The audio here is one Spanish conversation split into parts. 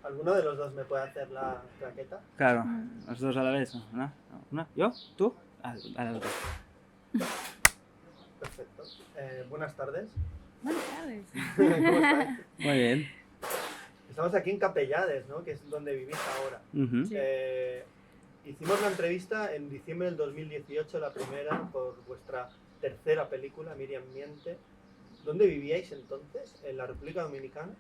¿Alguno de los dos me puede hacer la claqueta? Claro, los dos a la vez, ¿no? ¿No? ¿Yo? ¿Tú? A la otra. Perfecto. Buenas tardes. Buenas tardes. ¿Cómo estáis? Muy bien. Estamos aquí en Capellades, ¿no? Que es donde vivís ahora. Uh-huh. Sí. Hicimos la entrevista en diciembre del 2018, la primera, por vuestra tercera película, Miriam Miente. ¿Dónde vivíais entonces? ¿En la República Dominicana?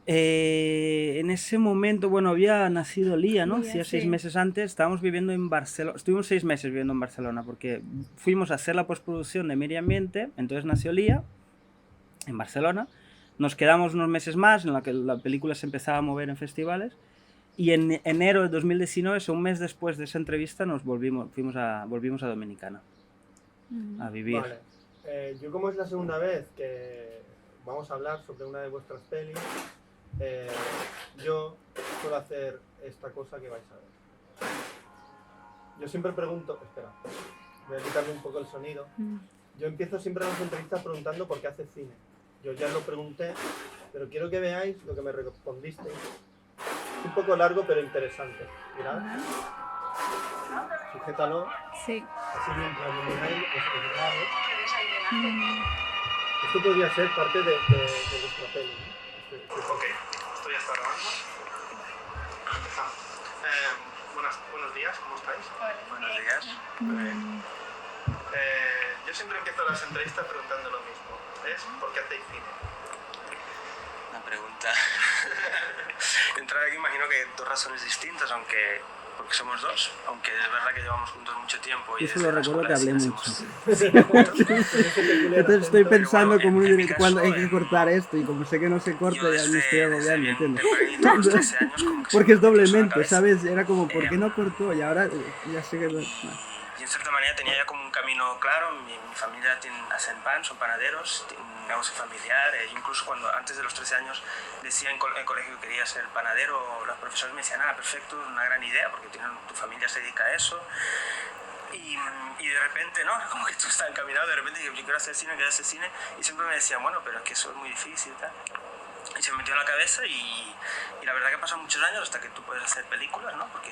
En ese momento, bueno, había nacido Lía, ¿no? Lía, Hacía 6 sí. meses antes, estábamos viviendo en Barcelona, estuvimos 6 meses viviendo en Barcelona porque fuimos a hacer la postproducción de Miriam Miente, entonces nació Lía en Barcelona, nos quedamos unos meses más en la que la película se empezaba a mover en festivales y en enero de 2019, un mes después de esa entrevista, volvimos a Dominicana a vivir. Vale. Yo como es la segunda vez que vamos a hablar sobre una de vuestras pelis, yo suelo hacer esta cosa que vais a ver. Yo siempre pregunto, espera, voy a quitarle un poco el sonido. Yo empiezo siempre las entrevistas preguntando por qué hace cine. Yo ya lo pregunté, pero quiero que veáis lo que me respondisteis. Es un poco largo pero interesante. Mirad, sujétalo. Sí. Así mientras lo miráis, os grabo. Esto podría ser parte de vuestra peli, ¿no? Ok, esto ya está grabando. Empezamos. Buenos días, ¿cómo estáis? Buenos días. Yo siempre empiezo las entrevistas preguntando lo mismo. ¿Es por qué hacéis cine? Una pregunta. De entrada aquí imagino que dos razones distintas, porque somos dos, aunque es verdad que llevamos juntos mucho tiempo. Y Eso lo recuerdo que hablé mucho. Entonces Entonces estoy pensando bueno, como en mi cuando hay caso, que cortar esto y como sé que no se corta yo ya me estoy agobiando, ¿entiendes? tempranito, a los 13 años, como que Porque es se me puso en la doblemente, cabeza. ¿sabes? Era como, ¿por qué no cortó? Y ahora ya sé que... Y en cierta manera tenía ya como un camino claro. Mi familia hacen pan, son panaderos, tienen un negocio familiar. Incluso antes de los 13 años decía en el colegio que quería ser panadero, los profesores me decían, perfecto, una gran idea, porque tu familia se dedica a eso. Y de repente, ¿no? Como que tú estás encaminado, de repente yo quiero hacer cine, y siempre me decían, bueno, pero es que eso es muy difícil y tal. Y se me metió en la cabeza y la verdad que pasan muchos años hasta que tú puedes hacer películas, ¿no? Porque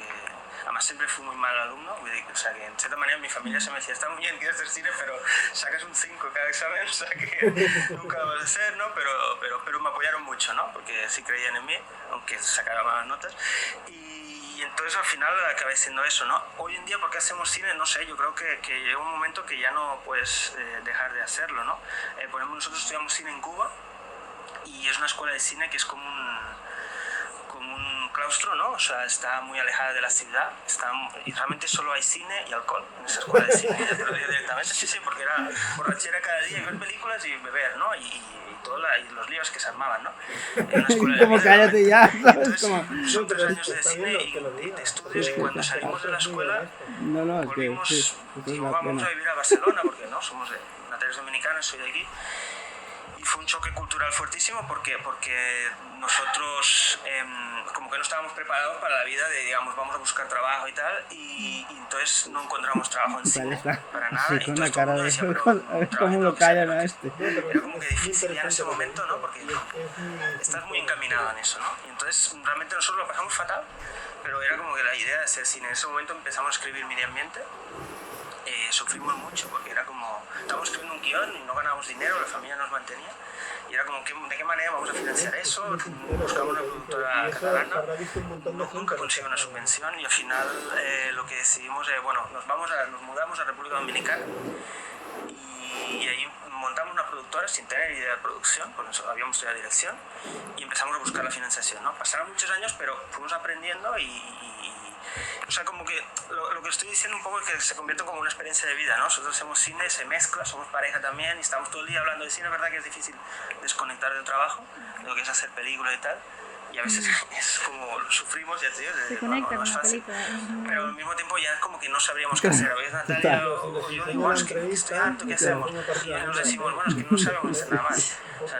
además siempre fui muy mal alumno, o sea que en cierta manera mi familia se me decía, está muy bien, quieres hacer cine, pero sacas un 5 cada examen, o sea que nunca lo vas a hacer, ¿no? Pero me apoyaron mucho, ¿no? Porque sí creían en mí, aunque sacara malas notas. Y entonces al final acabé siendo eso, ¿no? Hoy en día, ¿por qué hacemos cine? No sé, yo creo que llega un momento que ya no puedes dejar de hacerlo, ¿no? Por ejemplo, nosotros estudiamos cine en Cuba y es una escuela de cine que es como un claustro, ¿no? O sea, está muy alejada de la ciudad, y realmente solo hay cine y alcohol en esa escuela de cine, ya te lo digo directamente, sí, porque era borrachera cada día y ver películas y beber, ¿no? Y los líos que se armaban, ¿no? Era una escuela Como cállate ya, ¿sabes? Entonces, Como... son 3 años de cine y de estudios, y cuando salimos de la escuela No, es que volvimos, sí, eso es dijimos, la vamos pena. a vivir a Barcelona, porque no, somos natales dominicanos, soy de aquí. Y fue un choque cultural fuertísimo porque nosotros como que no estábamos preparados para la vida de, digamos, vamos a buscar trabajo y tal, y entonces no encontramos trabajo en cine, para nada. Sí, Y con todo la el cara mundo de... decía, pero A ver cómo lo callan a este. era como que difícil ya en ese momento, ¿no? Porque estás muy encaminado en eso, ¿no? Y entonces realmente nosotros lo pasamos fatal, pero era como que la idea de hacer cine. En ese momento empezamos a escribir Miriam Miente. Sufrimos mucho porque era como, estábamos escribiendo un guión y no ganábamos dinero, la familia nos mantenía y era como, ¿de qué manera vamos a financiar eso? Buscamos una productora catalana, nunca conseguimos una subvención y al final lo que decidimos es, bueno, nos mudamos a República Dominicana y ahí montamos una productora sin tener idea de producción, porque habíamos estudiado dirección, y empezamos a buscar la financiación, ¿no? Pasaron muchos años, pero fuimos aprendiendo o sea, como que lo que estoy diciendo un poco es que se convierte como una experiencia de vida, ¿no? Nosotros hacemos cine, se mezcla, somos pareja también y estamos todo el día hablando de cine. Es verdad que es difícil desconectar del trabajo, de lo que es hacer películas y tal, y a veces es como lo sufrimos, ya te digo, Se conecta no con es la fácil, película. pero al mismo tiempo ya es como que no sabríamos qué hacer. A veces Natalia o yo digo, es que estoy harto, ¿qué hacemos? Y nos decimos, bueno, es que no sabemos hacer nada más. O sea,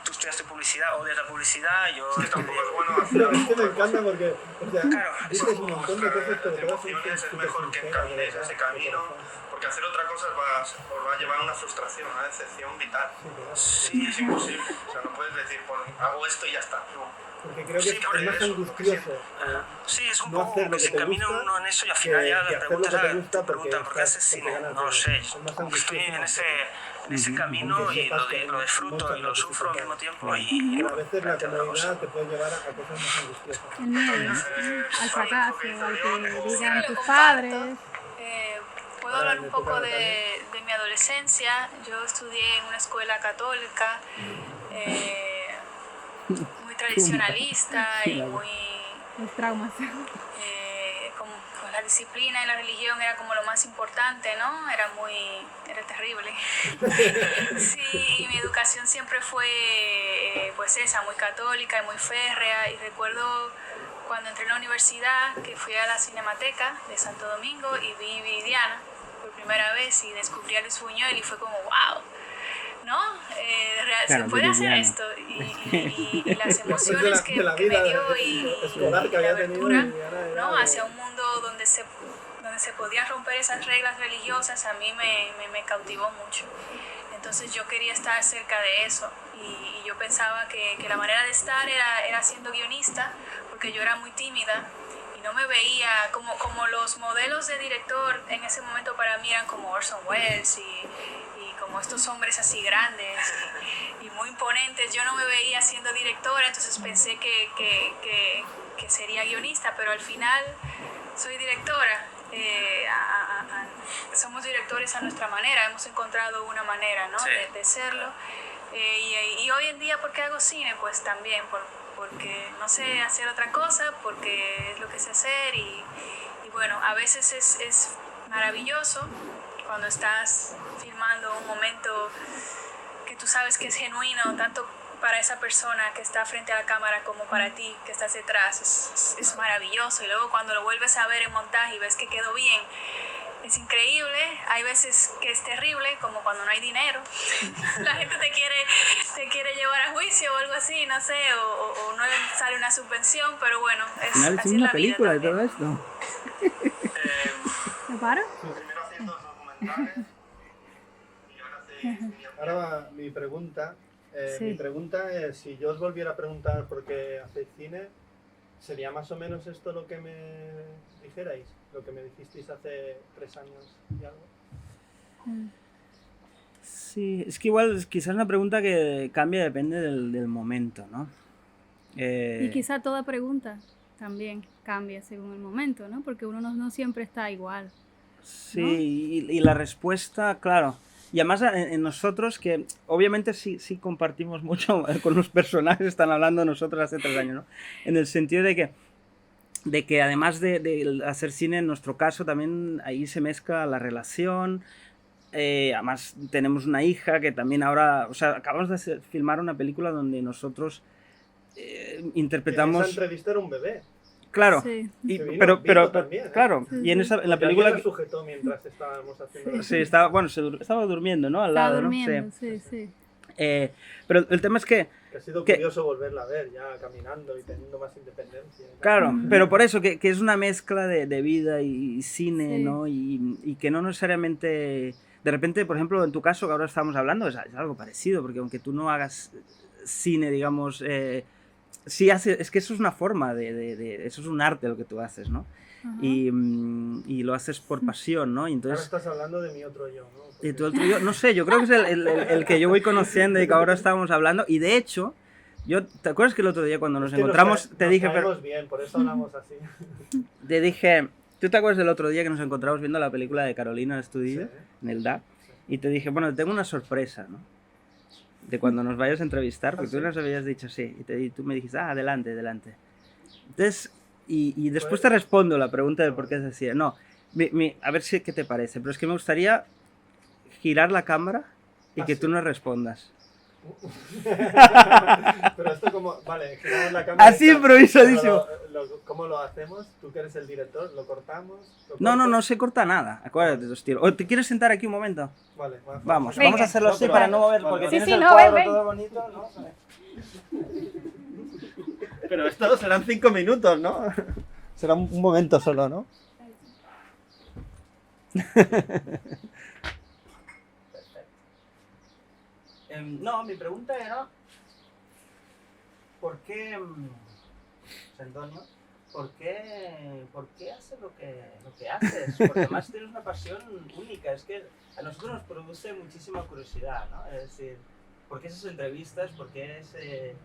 tú estudiaste publicidad, odias la publicidad, yo Tampoco también. es bueno hacer Es que me encanta porque, o sea, Claro, es dices un montón de cosas, pero todas son emociones es mejor que sincera, encaminéis ese camino, porque hacer otra cosa os va a llevar a una frustración, a una decepción vital. Sí, Es imposible. O sea, no puedes decir, hago esto y ya está. Porque creo que Sí, es por más eso, angustioso Sí, es un no poco hacer como lo que que se te encamina gusta uno en eso y al que final ya hacer la lo pregunta que te es, gusta te preguntan ¿por qué haces porque cine? ganas No lo sé, dinero. Es más como que estoy en angustioso ese camino aunque y sepas que lo hay disfruto muchas y lo sufro al mismo dificultades. tiempo Claro. y Pero a veces la planteo otra cosa. comodidad te puede llevar a cosas más angustiosas. El miedo al fracaso, al que digan lo tus comparto. padres. Puedo Ahora, hablar en un mi época poco también. de mi adolescencia. Yo estudié en una escuela católica, muy tradicionalista y muy... Los traumas. Con la disciplina y la religión era como lo más importante, ¿no? Era terrible. Sí, y mi educación siempre fue pues esa, muy católica y muy férrea. Y recuerdo cuando entré a la universidad que fui a la Cinemateca de Santo Domingo y vi Viridiana por primera vez y descubrí a Luis Buñuel y fue como wow, ¿no? Claro, se puede hacer Viridiana. esto y las Después emociones de la que me vida dio y escolar que la había tenido, abertura, Viridiana era ¿no? de- Hacia un mundo donde se podían romper esas reglas religiosas, a mí me cautivó mucho. Entonces yo quería estar cerca de eso y yo pensaba que la manera de estar era siendo guionista, porque yo era muy tímida y no me veía como los modelos de director en ese momento para mí eran como Orson Welles y como estos hombres así grandes y muy imponentes. Yo no me veía siendo directora, entonces pensé que sería guionista, pero al final soy directora. Somos directores a nuestra manera, hemos encontrado una manera, ¿no? Sí. de serlo. Y hoy en día, ¿por qué hago cine? Pues también porque no sé hacer otra cosa, porque es lo que sé hacer y bueno, a veces es maravilloso cuando estás filmando un momento que tú sabes que es genuino, tanto para esa persona que está frente a la cámara como para ti que estás detrás. Es maravilloso y luego cuando lo vuelves a ver en montaje y ves que quedó bien, es increíble. Hay veces que es terrible, como cuando no hay dinero. La gente te quiere llevar a juicio o algo así, no sé, o no le sale una subvención, pero bueno, Al final así hicimos es una la vida película de también. todo esto. ¿Me paro? Primero haciendo documentales y ahora hacéis... Ahora va mi pregunta. Sí. Mi pregunta es, si yo os volviera a preguntar por qué hacéis cine, ¿sería más o menos esto lo que me dijerais? Lo que me dijisteis hace 3 años y algo. Sí, es que igual quizás una pregunta que cambia depende del momento, ¿no? Y quizá toda pregunta también cambia según el momento, ¿no? Porque uno no siempre está igual. Sí, y la respuesta, claro. Y además en nosotros, que obviamente sí compartimos mucho con los personajes, están hablando de nosotros hace 3 años, ¿no? En el sentido de que además de hacer cine, en nuestro caso también ahí se mezcla la relación. Además tenemos una hija que también ahora, o sea, acabamos de filmar una película donde nosotros interpretamos... Esa entrevista era un bebé. Claro, Sí. Que vino pero Vito también, ¿eh? claro, Sí, y en sí. la Porque película... alguien la sujetó mientras estábamos haciendo la Sí, estaba durmiendo, ¿no? Al Estaba lado, ¿no? durmiendo, Sí. sí. Pero el tema es que, Que ha sido que- curioso volverla a ver ya caminando y teniendo más independencia. claro, pero por eso, que es una mezcla de vida y cine, Sí. ¿no? Y que no necesariamente... De repente, por ejemplo, en tu caso, que ahora estamos hablando, es algo parecido, porque aunque tú no hagas cine, digamos... sí es que eso es una forma eso es un arte lo que tú haces, ¿no? Ajá. Y lo haces por pasión, ¿no? Y Ahora entonces... estás hablando de mi otro yo, ¿no? Porque- Y tú otro yo, no sé, yo creo que es el que yo voy conociendo y que ahora estábamos hablando. Y de hecho, ¿te acuerdas que el otro día cuando nos Es que encontramos nos te dije, caemos bien, por eso hablamos así. te dije, ¿tú te acuerdas del otro día que nos encontramos viendo la película de Carolina Estudillo Sí. en el DAC? Y te dije, bueno, tengo una sorpresa, ¿no? De cuando nos vayas a entrevistar, porque tú sí? nos habías dicho sí, y tú me dijiste, adelante. Entonces, y después te respondo la pregunta de por qué es así. No, a ver qué te parece, pero es que me gustaría girar la cámara y que sí. tú nos respondas. Pero esto como, vale, giramos la cámara. Así y tal, improvisadísimo. pero ¿cómo lo hacemos? ¿Tú que eres el director? ¿Lo cortamos? ¿Lo No cortas? se corta nada. Acuérdate, tío. ¿O te quieres sentar aquí un momento? Vale, Vamos Venga. a hacerlo así pero- para no mover, vale, porque vale. tienes Sí, el no, cuadro ven. todo bonito, ¿no? Pero esto serán 5 minutos, ¿no? Será un momento solo, ¿no? No, mi pregunta era... ¿por qué, José Antonio, por qué haces lo que haces? Porque además tienes una pasión única, es que a nosotros nos produce muchísima curiosidad, ¿no? Es decir, ¿por qué esas entrevistas? ¿Por qué ese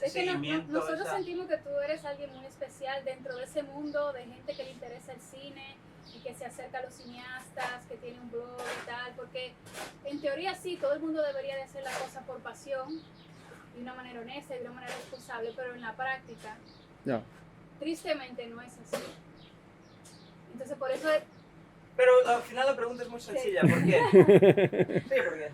seguimiento? Nosotros sentimos que tú eres alguien muy especial dentro de ese mundo de gente que le interesa el cine y que se acerca a los cineastas, que tiene un blog y tal, porque en teoría sí, todo el mundo debería de hacer la cosa por pasión, de una manera honesta y de una manera responsable, pero en la práctica, tristemente no es así. Entonces por eso... Pero al final la pregunta es muy sencilla, ¿por qué? Sí, ¿por qué?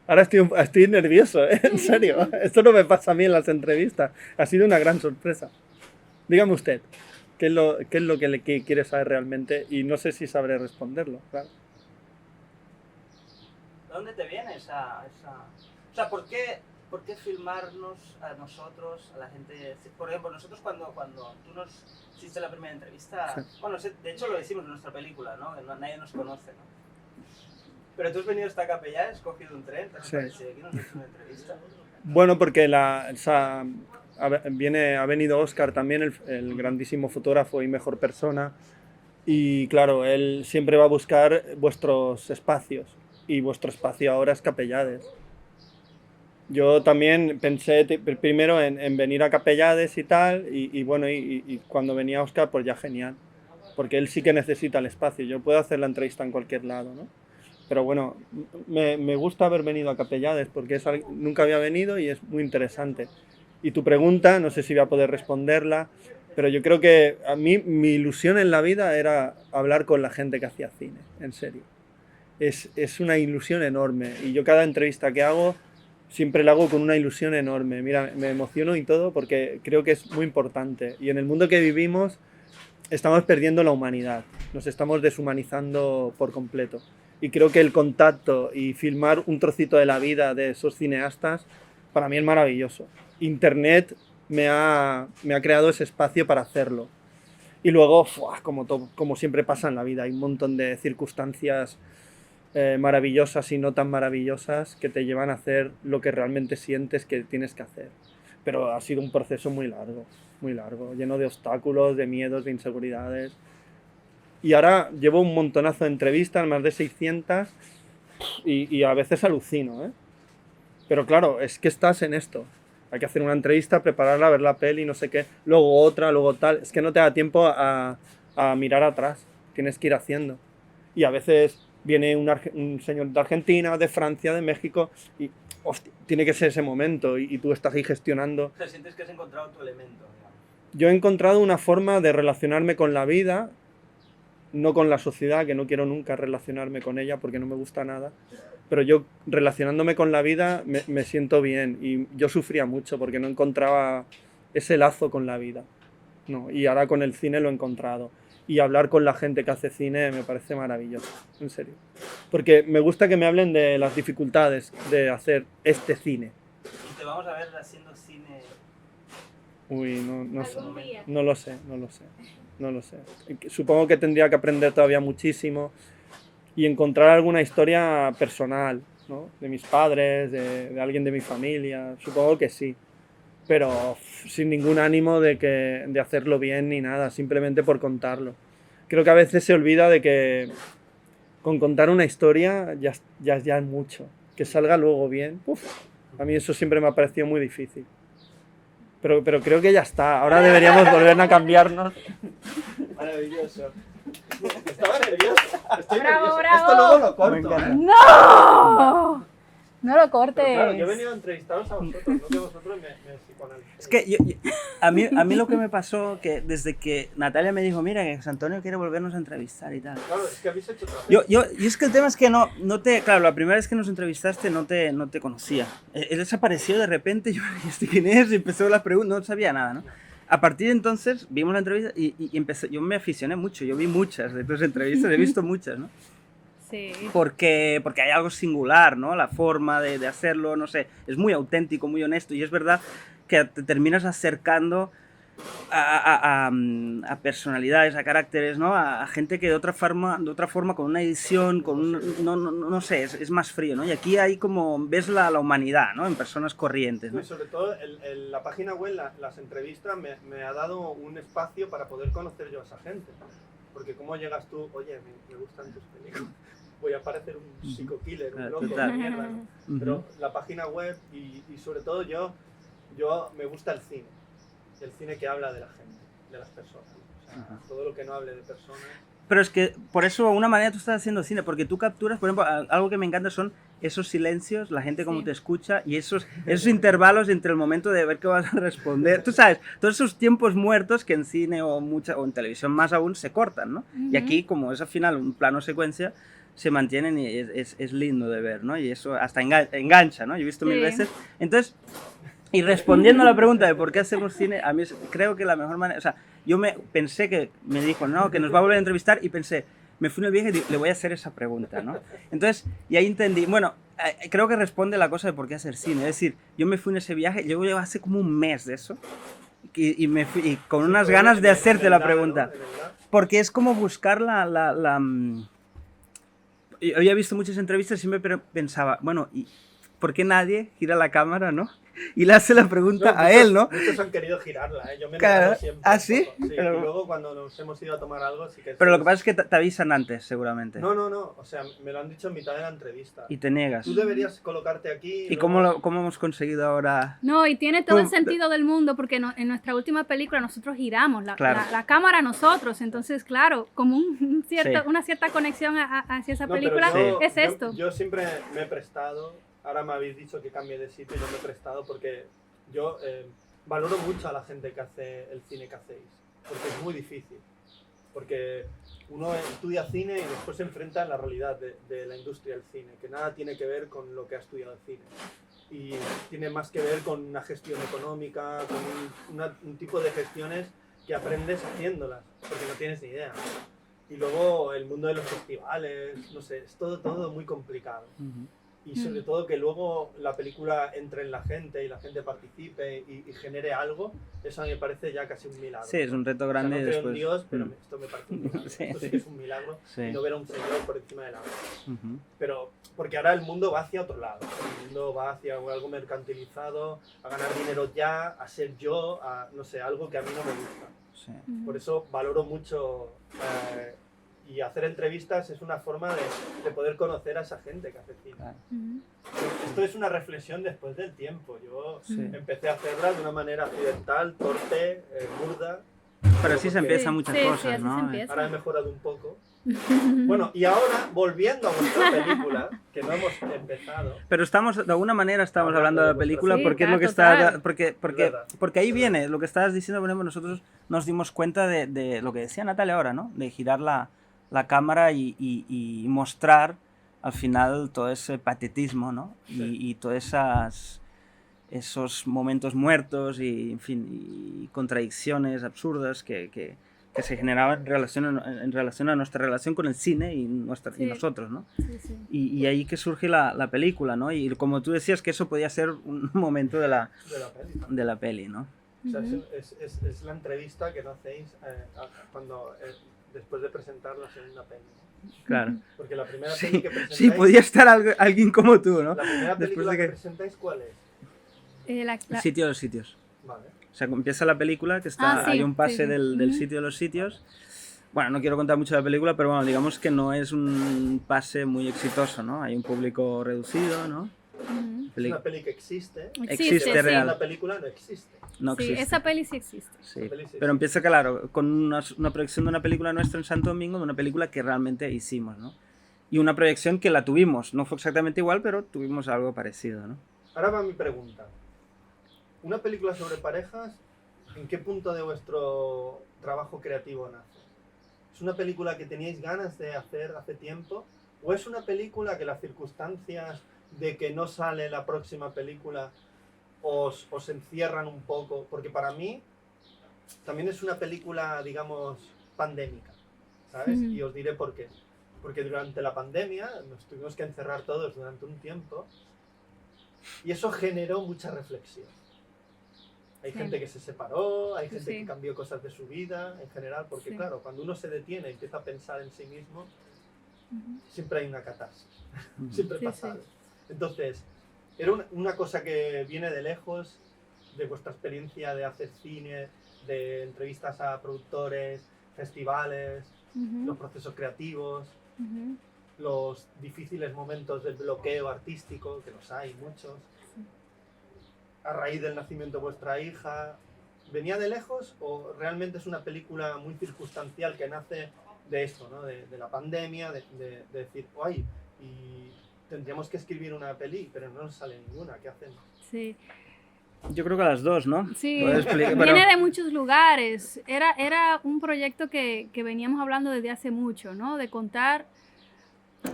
Ahora estoy nervioso, ¿eh? En serio. Esto no me pasa a mí en las entrevistas. Ha sido una gran sorpresa. Dígame usted, ¿qué es lo que quiere saber realmente? Y no sé si sabré responderlo, claro. ¿De dónde te viene esa... O sea, ¿por qué filmarnos a nosotros, a la gente? Por ejemplo, nosotros cuando tú nos hiciste la primera entrevista... Sí. Bueno, de hecho lo decimos en nuestra película, ¿no? Que nadie nos conoce, ¿no? Pero tú has venido hasta Capellá, has cogido un tren, te has aparecido aquí, nos has hecho una entrevista. Bueno, porque ha venido Óscar también, el grandísimo fotógrafo y mejor persona. Y claro, él siempre va a buscar vuestros espacios. Y vuestro espacio ahora es Capellades. Yo también pensé primero en venir a Capellades y tal. Y bueno, y cuando venía Óscar, pues ya genial. Porque él sí que necesita el espacio. Yo puedo hacer la entrevista en cualquier lado, ¿no? Pero bueno, me gusta haber venido a Capellades porque nunca había venido y es muy interesante. Y tu pregunta, no sé si voy a poder responderla, pero yo creo que a mí mi ilusión en la vida era hablar con la gente que hacía cine, en serio. Es una ilusión enorme y yo cada entrevista que hago siempre la hago con una ilusión enorme. Mira, me emociono y todo porque creo que es muy importante. Y en el mundo que vivimos estamos perdiendo la humanidad, nos estamos deshumanizando por completo. Y creo que el contacto y filmar un trocito de la vida de esos cineastas, para mí es maravilloso. Internet me ha creado ese espacio para hacerlo. Y luego, como siempre pasa en la vida, hay un montón de circunstancias maravillosas y no tan maravillosas que te llevan a hacer lo que realmente sientes que tienes que hacer. Pero ha sido un proceso muy largo, lleno de obstáculos, de miedos, de inseguridades. Y ahora llevo un montonazo de entrevistas, más de 600, y a veces alucino, ¿eh? Pero claro, es que estás en esto. Hay que hacer una entrevista, prepararla, ver la peli, no sé qué, luego otra, luego tal. Es que no te da tiempo a mirar atrás, tienes que ir haciendo. Y a veces viene un señor de Argentina, de Francia, de México, y hostia, tiene que ser ese momento, y tú estás ahí gestionando. O sea, sientes que has encontrado tu elemento, digamos. Yo he encontrado una forma de relacionarme con la vida, no con la sociedad, que no quiero nunca relacionarme con ella porque no me gusta nada, pero yo relacionándome con la vida me siento bien y yo sufría mucho porque no encontraba ese lazo con la vida, no, y ahora con el cine lo he encontrado y hablar con la gente que hace cine me parece maravilloso, en serio, porque me gusta que me hablen de las dificultades de hacer este cine. ¿Y te vamos a ver haciendo cine? Uy, no lo sé. Supongo que tendría que aprender todavía muchísimo y encontrar alguna historia personal, ¿no? De mis padres, de alguien de mi familia, supongo que sí. Pero sin ningún ánimo de hacerlo bien ni nada, simplemente por contarlo. Creo que a veces se olvida de que con contar una historia ya es mucho. Que salga luego bien, a mí eso siempre me ha parecido muy difícil. Pero creo que ya está. Ahora deberíamos volver a cambiarnos. Maravilloso. Estaba nervioso. Estoy Bravo, nervioso. bravo. Esto luego lo corto. ¡No! No lo cortes. Pero claro, yo he venido a entrevistaros a vosotros, no que vosotros me psicoanalicéis. Es que a mí lo que me pasó, que desde que Natalia me dijo, mira, que José Antonio quiere volvernos a entrevistar y tal. Claro, es que habéis hecho otra vez. Y es que el tema es que no te... Claro, la primera vez que nos entrevistaste no te conocía. Él desapareció de repente, yo ¿este quién es? Y empezó las preguntas, no sabía nada, ¿no? A partir de entonces vimos la entrevista y empecé, yo me aficioné mucho, yo vi muchas de tus entrevistas, he visto muchas, ¿no? Sí. Porque hay algo singular, ¿no? La forma de hacerlo, no sé, es muy auténtico, muy honesto y es verdad que te terminas acercando a personalidades, a caracteres, ¿no? A gente que de otra forma con una edición, con un, no sé, es más frío, ¿no? Y aquí hay como, ves la humanidad, ¿no? En personas corrientes, ¿no? Y sobre todo la página web, las entrevistas, me ha dado un espacio para poder conocer yo a esa gente. Porque cómo llegas tú, oye, me gustan tus películas, voy a parecer un psico-killer, un loco de mierda, ¿no? Pero la página web y sobre todo yo me gusta el cine que habla de la gente, de las personas. O sea, todo lo que no hable de personas. Pero es que por eso, de una manera, tú estás haciendo cine, porque tú capturas, por ejemplo, algo que me encanta son esos silencios, la gente como te escucha y esos intervalos entre el momento de ver qué vas a responder. Tú sabes, todos esos tiempos muertos que en cine o en televisión más aún se cortan, ¿no? Y aquí, como es al final un plano secuencia, se mantienen y es lindo de ver, ¿no? Y eso hasta engancha, ¿no? Yo he visto 1000 veces. Entonces, y respondiendo a la pregunta de por qué hacemos cine, a mí creo que la mejor manera, o sea, yo pensé que me dijo, no, que nos va a volver a entrevistar y pensé, me fui en el viaje y le voy a hacer esa pregunta, ¿no? Entonces, y ahí entendí, bueno, creo que responde la cosa de por qué hacer cine, es decir, yo me fui en ese viaje, yo llevo hace como un mes de eso y me fui y con unas ganas de hacerte la pregunta, porque es como buscar yo había visto muchas entrevistas y siempre pensaba, bueno, ¿y por qué nadie gira la cámara, no? Y le hace la pregunta a él, ¿no? Muchos han querido girarla, ¿eh? Yo me he Claro. siempre. ¿Ah, sí? Sí, Pero... y luego cuando nos hemos ido a tomar algo, sí que... Pero lo que pasa es que te avisan antes, seguramente. No, o sea, me lo han dicho en mitad de la entrevista. Y te niegas. Tú deberías colocarte aquí... ¿Y luego... cómo hemos conseguido ahora...? No, y tiene todo el sentido del mundo, porque en nuestra última película nosotros giramos la cámara nosotros, entonces, claro, como una cierta conexión hacia esa película, es esto. Yo siempre me he prestado, ahora me habéis dicho que cambie de sitio, yo me he prestado porque yo valoro mucho a la gente que hace el cine que hacéis, porque es muy difícil, porque uno estudia cine y después se enfrenta a la realidad de la industria del cine, que nada tiene que ver con lo que ha estudiado el cine. Y tiene más que ver con una gestión económica, con un tipo de gestiones que aprendes haciéndolas, porque no tienes ni idea. Y luego el mundo de los festivales, no sé, es todo muy complicado. Y sobre todo que luego la película entre en la gente y la gente participe y genere algo, eso a mí me parece ya casi un milagro. Sí, es un reto grande. O sea, no creo después... en Dios, pero esto me parece un milagro. Sí, esto sí que es un milagro, y no ver a un señor por encima del agua. Pero porque ahora el mundo va hacia otro lado, el mundo va hacia algo mercantilizado, a ganar dinero ya, a ser yo, a no sé, algo que a mí no me gusta. Sí. Por eso valoro mucho y hacer entrevistas es una forma de poder conocer a esa gente que hace cine. Claro. Esto es una reflexión después del tiempo. Yo empecé a hacerla de una manera accidental, torpe, burda. Pero así se empiezan muchas cosas, así ¿no? se empieza. Ahora he mejorado un poco. Bueno, y ahora, volviendo a vuestra película, que no hemos empezado. Pero de alguna manera estamos hablando de la película Sí, porque es lo que total. está... Porque ahí viene, lo que estabas diciendo, por ejemplo, nosotros nos dimos cuenta de lo que decía Natalia ahora, ¿no? De girar la cámara y mostrar al final todo ese patetismo, ¿no? Y todos esos momentos muertos y, en fin, y contradicciones absurdas que se generaban en relación a nuestra relación con el cine y nosotros, ¿no? Sí. Y ahí que surge la película, ¿no? Y como tú decías, que eso podía ser un momento de la peli, ¿no? O sea, es la entrevista que no hacéis cuando después de presentar la segunda peli. Claro. Porque la primera peli que presentáis... Sí, podía estar alguien como tú, ¿no? La primera película Después que presentáis, ¿cuál es? El sitio de los sitios. Vale. O sea, empieza la película, que hay un pase del sitio de los sitios. Bueno, no quiero contar mucho de la película, pero bueno, digamos que no es un pase muy exitoso, ¿no? Hay un público reducido, ¿no? Es una peli que existe. Existe real. La película no existe. No existe. Sí, esa peli sí existe. Sí, pero empieza, claro, con una proyección de una película nuestra en Santo Domingo, de una película que realmente hicimos, ¿no? Y una proyección que la tuvimos, no fue exactamente igual, pero tuvimos algo parecido, ¿no? Ahora va mi pregunta. Una película sobre parejas, ¿en qué punto de vuestro trabajo creativo nace? ¿Es una película que teníais ganas de hacer hace tiempo? ¿O es una película que las circunstancias de que no sale la próxima película os encierran un poco? Porque para mí también es una película, digamos, pandémica, ¿sabes? Y os diré por qué. Porque durante la pandemia nos tuvimos que encerrar todos durante un tiempo y eso generó mucha reflexión. Hay Sí. gente que se separó, hay Sí, gente sí. que cambió cosas de su vida en general, porque Sí. claro, cuando uno se detiene y empieza a pensar en sí mismo, siempre hay una catarsis, siempre Sí, pasa sí. algo. Entonces, era una cosa que viene de lejos, de vuestra experiencia de hacer cine, de entrevistas a productores, festivales, los procesos creativos, Ujú. los difíciles momentos del bloqueo artístico, que los hay muchos. A raíz del nacimiento de vuestra hija, ¿venía de lejos o realmente es una película muy circunstancial que nace de esto, ¿no? de la pandemia, de decir, ¡ay! Y tendríamos que escribir una peli, pero no nos sale ninguna, ¿qué hacemos? Sí. Yo creo que las dos, ¿no? Sí, Puedes explicar, pero- viene de muchos lugares. Era un proyecto que veníamos hablando desde hace mucho, ¿no? De contar,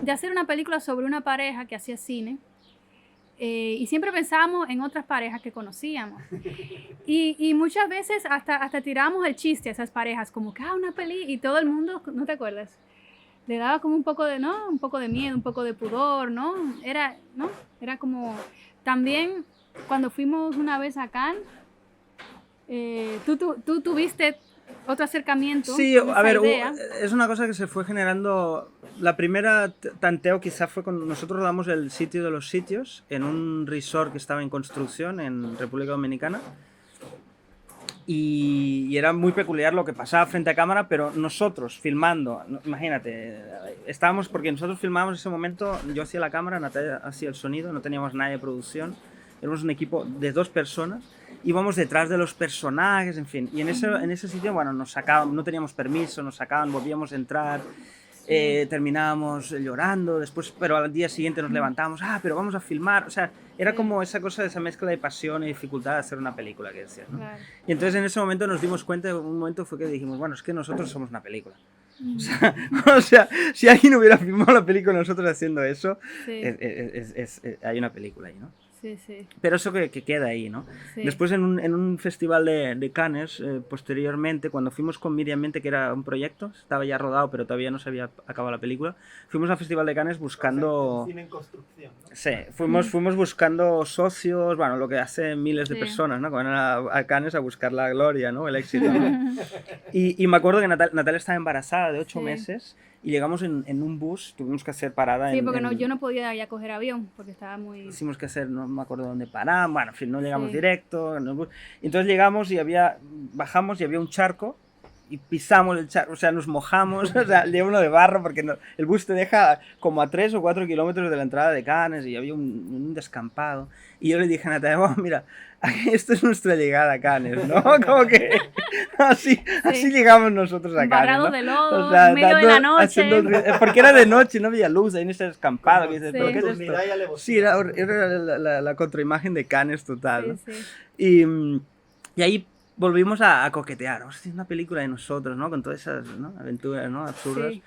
de hacer una película sobre una pareja que hacía cine. Y siempre pensábamos en otras parejas que conocíamos. Y muchas veces hasta tiramos el chiste a esas parejas, como que, una peli, y todo el mundo, ¿no te acuerdas? Le daba como un poco de, ¿no? Un poco de miedo, un poco de pudor, ¿no? Era como, también cuando fuimos una vez a Cannes, tú tuviste otro acercamiento. Sí, con esa a ver, idea. es una cosa que se fue generando. La primera tanteo quizá fue cuando nosotros rodamos El sitio de los sitios en un resort que estaba en construcción en República Dominicana. Y era muy peculiar lo que pasaba frente a cámara, pero nosotros filmando, imagínate, estábamos, porque nosotros filmábamos en ese momento, yo hacía la cámara, Natalia hacía el sonido, no teníamos nadie de producción, éramos un equipo de 2 personas, íbamos detrás de los personajes, en fin, y en ese sitio, bueno, nos sacaban, no teníamos permiso, nos sacaban, volvíamos a entrar, terminábamos llorando, después, pero al día siguiente nos levantamos, pero vamos a filmar, o sea, era como esa cosa, esa mezcla de pasión y dificultad de hacer una película, que decías, ¿no? Claro. Y entonces en ese momento nos dimos cuenta, un momento fue que dijimos, bueno, es que nosotros somos una película. O sea, si alguien hubiera filmado la película nosotros haciendo eso, Sí, hay una película ahí, ¿no? sí, sí. Pero eso que queda ahí, ¿no? Sí. Después en un festival de Cannes, posteriormente, cuando fuimos con Miriam Mente, que era un proyecto, estaba ya rodado, pero todavía no se había acabado la película, fuimos al festival de Cannes buscando... Cine en construcción, ¿no? Sí, fuimos buscando socios, bueno, lo que hacen miles de Sí. personas, ¿no? Que van a Cannes a buscar la gloria, ¿no? El éxito, ¿no? Y me acuerdo que Natalia estaba embarazada de 8 Sí. meses y llegamos en un bus, tuvimos que hacer parada Sí, en... porque yo no podía ya coger avión, porque estaba muy... Hicimos que hacer, no me acuerdo dónde parar, bueno, en fin, no llegamos Sí. directo. En el bus. Y entonces llegamos y bajamos y había un charco y pisamos el charco, o sea, nos mojamos, o sea, lleno de barro porque el bus te deja como a 3 o 4 kilómetros de la entrada de Cannes y había un descampado. Y yo le dije a Natalia, bueno, mira, esto es nuestra llegada a Cannes, ¿no? Como que así llegamos nosotros a Cannes, Embarrados ¿no? de lodo, O sea, en medio de la noche. porque era de noche, no había luz, ahí en ese descampado. Que dices, Sí. ¿pero qué es esto? Nocturnidad y alevosía. Sí, era la contraimagen de Cannes total, ¿no? Sí, sí. Y ahí volvimos a coquetear. Vamos a hacer una película de nosotros, ¿no? Con todas esas, ¿no? Aventuras, ¿no? Absurdas. Sí.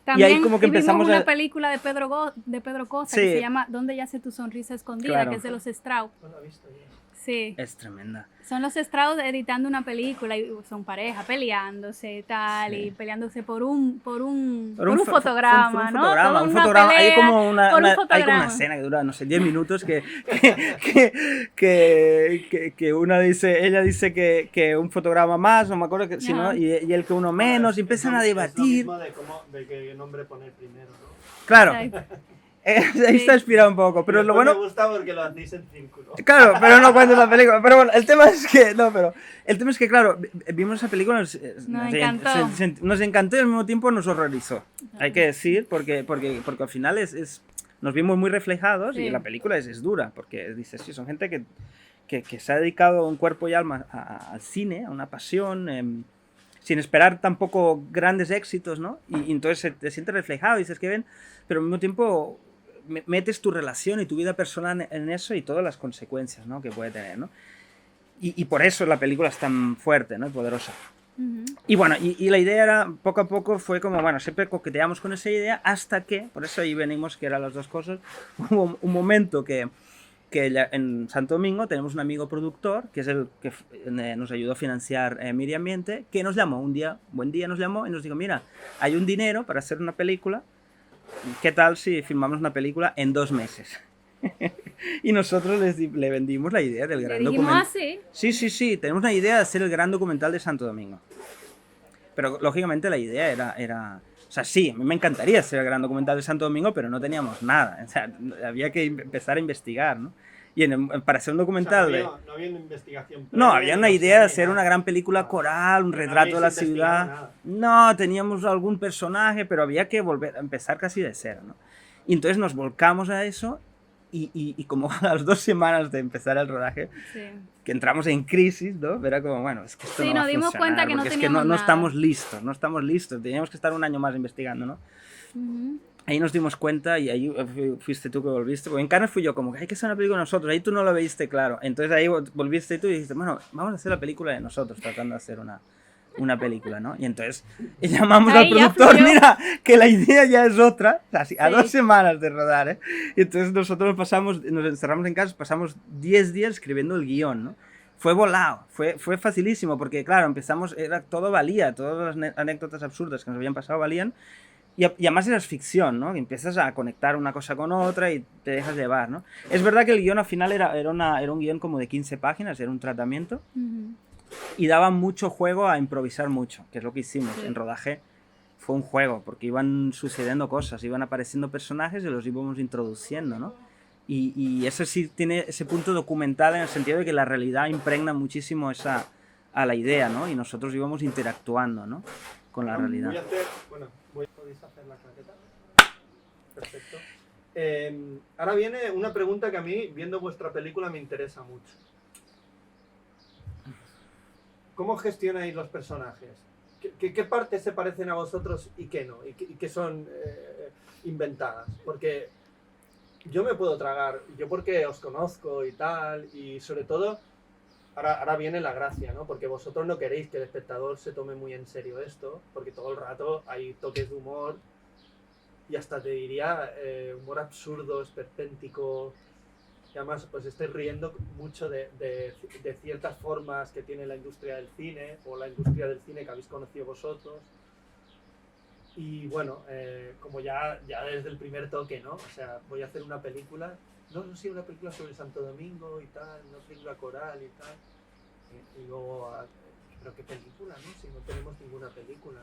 También como que vimos empezamos una a- película de Pedro Costa Sí. que se llama ¿Dónde yace tu sonrisa escondida? Claro. Que es de los Strauss. No lo he visto ya. Sí. Es tremenda. Son los Strauss editando una película y son pareja peleándose y tal, Sí. y peleándose por un Por fotograma, por un ¿no? fotograma, Toda un una fotograma. Hay pelea como por un hay como una fotograma. escena que dura, no sé, 10 minutos que ella dice que un fotograma más, no me acuerdo, si no, Ajá. y él que uno menos, y empiezan a Es lo debatir. mismo de qué nombre poner primero, ¿no? Claro, Exacto. ahí está inspirado un poco, pero lo Después bueno... me gusta porque lo hacéis en círculo. Claro, pero no cuento la película. Pero bueno, el tema es que, claro, vimos esa película, nos encantó. nos encantó y al mismo tiempo nos horrorizó. Hay que decir, porque al final nos vimos muy reflejados y Sí. la película es dura, porque dices, sí, son gente que se ha dedicado un cuerpo y alma al cine, a una pasión, sin esperar tampoco grandes éxitos, ¿no? Y entonces te sientes reflejado y dices que ven, pero al mismo tiempo metes tu relación y tu vida personal en eso y todas las consecuencias, ¿no? Que puede tener, ¿no? Y por eso la película es tan fuerte, ¿no? Y poderosa. Ujú. Y bueno, y la idea era, poco a poco fue como, bueno, siempre coqueteamos con esa idea hasta que, por eso ahí venimos que eran las dos cosas, hubo un momento que en Santo Domingo tenemos un amigo productor, que es el que nos ayudó a financiar Miriam Miente, que nos llamó un buen día nos llamó y nos dijo, mira, hay un dinero para hacer una película, ¿qué tal si filmamos una película en 2 meses? Y nosotros le vendimos la idea del Le gran dijimos documental. así. Sí, tenemos una idea de hacer el gran documental de Santo Domingo. Pero lógicamente la idea era... O sea, sí, a mí me encantaría hacer el gran documental de Santo Domingo, pero no teníamos nada. O sea, había que empezar a investigar, ¿no? Y para hacer un documental... no había una investigación. No, había una idea de hacer nada. una gran película coral, un Pero no retrato de la habéis investigado ciudad. nada. No, teníamos algún personaje, pero había que volver a empezar casi de cero, ¿no? Y entonces nos volcamos a eso y como a las 2 semanas de empezar el rodaje, Sí. que entramos en crisis, ¿no? Era como, bueno, es que esto Sí, no va nos a dimos funcionar, cuenta que no porque es que teníamos no nada. estamos listos, teníamos que estar un año más investigando, ¿no? Ujú. Ahí nos dimos cuenta y ahí fuiste tú que volviste. Porque en Cannes fui yo como que hay que hacer una película de nosotros. Ahí tú no lo veiste claro. Entonces ahí volviste tú y dijiste, bueno, vamos a hacer la película de nosotros, tratando de hacer una película, ¿no? Y entonces llamamos Ahí al ya productor, fui yo. mira, que la idea ya es otra, así, a Sí. 2 semanas de rodar, ¿eh? Y entonces nosotros nos encerramos en casa, pasamos 10 días escribiendo el guión, ¿no? Fue volado, fue facilísimo, porque claro, empezamos, todo valía, todas las anécdotas absurdas que nos habían pasado valían. Y además era ficción, ¿no? Que empiezas a conectar una cosa con otra y te dejas llevar, ¿no? Es verdad que el guión al final era un guión como de 15 páginas, era un tratamiento, Ujú. y daba mucho juego a improvisar mucho, que es lo que hicimos. Sí. En rodaje fue un juego, porque iban sucediendo cosas, iban apareciendo personajes y los íbamos introduciendo, ¿no? Y eso sí tiene ese punto documental en el sentido de que la realidad impregna muchísimo a la idea, ¿no? Y nosotros íbamos interactuando, ¿no? Con la realidad. ¿Podéis hacer la claqueta? Perfecto. Ahora viene una pregunta que a mí, viendo vuestra película, me interesa mucho. ¿Cómo gestionáis los personajes? ¿Qué partes se parecen a vosotros y qué no? ¿Y qué son inventadas? Porque yo me puedo tragar, yo porque os conozco y tal, y sobre todo, ahora viene la gracia, ¿no? Porque vosotros no queréis que el espectador se tome muy en serio esto, porque todo el rato hay toques de humor, y hasta te diría humor absurdo, esperpéntico, y además pues estáis riendo mucho de ciertas formas que tiene la industria del cine, o la industria del cine que habéis conocido vosotros. Y bueno, como ya desde el primer toque, ¿no? O sea, voy a hacer una película, sí, una película sobre Santo Domingo y tal, una película coral y tal. Y luego, ¿pero qué película, no? Si no tenemos ninguna película.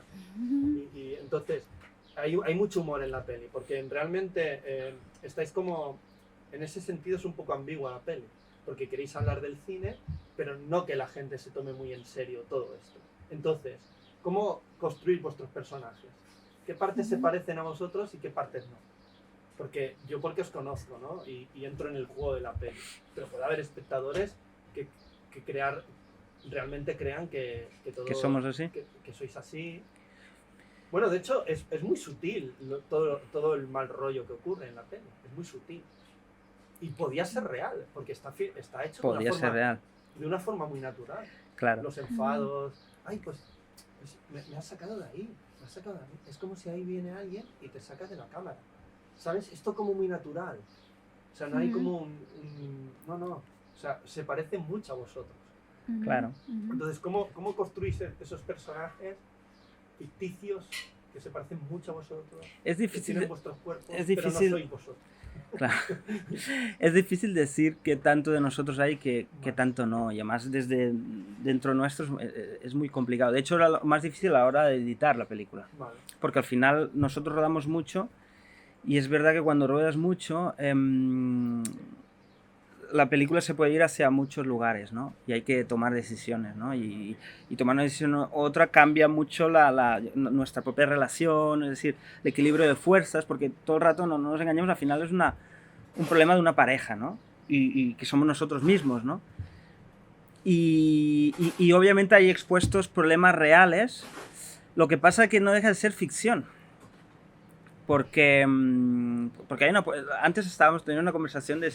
Y entonces, hay mucho humor en la peli, porque realmente estáis como... En ese sentido es un poco ambigua la peli, porque queréis hablar del cine, pero no que la gente se tome muy en serio todo esto. Entonces, ¿cómo construir vuestros personajes? ¿Qué partes se parecen a vosotros y qué partes no? Porque os conozco, ¿no? Y entro en el juego de la peli. Pero puede haber espectadores que realmente crean que todo... ¿Que somos así? Que sois así. Bueno, de hecho, es muy sutil todo el mal rollo que ocurre en la peli. Es muy sutil. Y podía ser real, porque está hecho de una forma muy natural. Claro. Los enfados. Ay, pues me has sacado de ahí. Es como si ahí viene alguien y te saca de la cámara. ¿Sabes? Esto como muy natural. O sea, no hay como no. O sea, se parece mucho a vosotros. Claro. Entonces, ¿cómo construís esos personajes ficticios que se parecen mucho a vosotros? Es Que difícil. tienen vuestros cuerpos, Es difícil. pero no sois vosotros. Claro. Es difícil decir qué tanto de nosotros hay que tanto no. Y además desde dentro nuestro es muy complicado. De hecho, era lo más difícil a la hora de editar la película. Vale. Porque al final nosotros rodamos mucho y es verdad que cuando ruedas mucho la película se puede ir hacia muchos lugares, ¿no? Y hay que tomar decisiones, ¿no? Y tomar una decisión u otra cambia mucho nuestra propia relación, es decir, el equilibrio de fuerzas, porque todo el rato no nos engañemos, al final es un problema de una pareja, ¿no? Y que somos nosotros mismos, ¿no? Y obviamente hay expuestos problemas reales, lo que pasa es que no deja de ser ficción. Porque hay antes estábamos teniendo una conversación de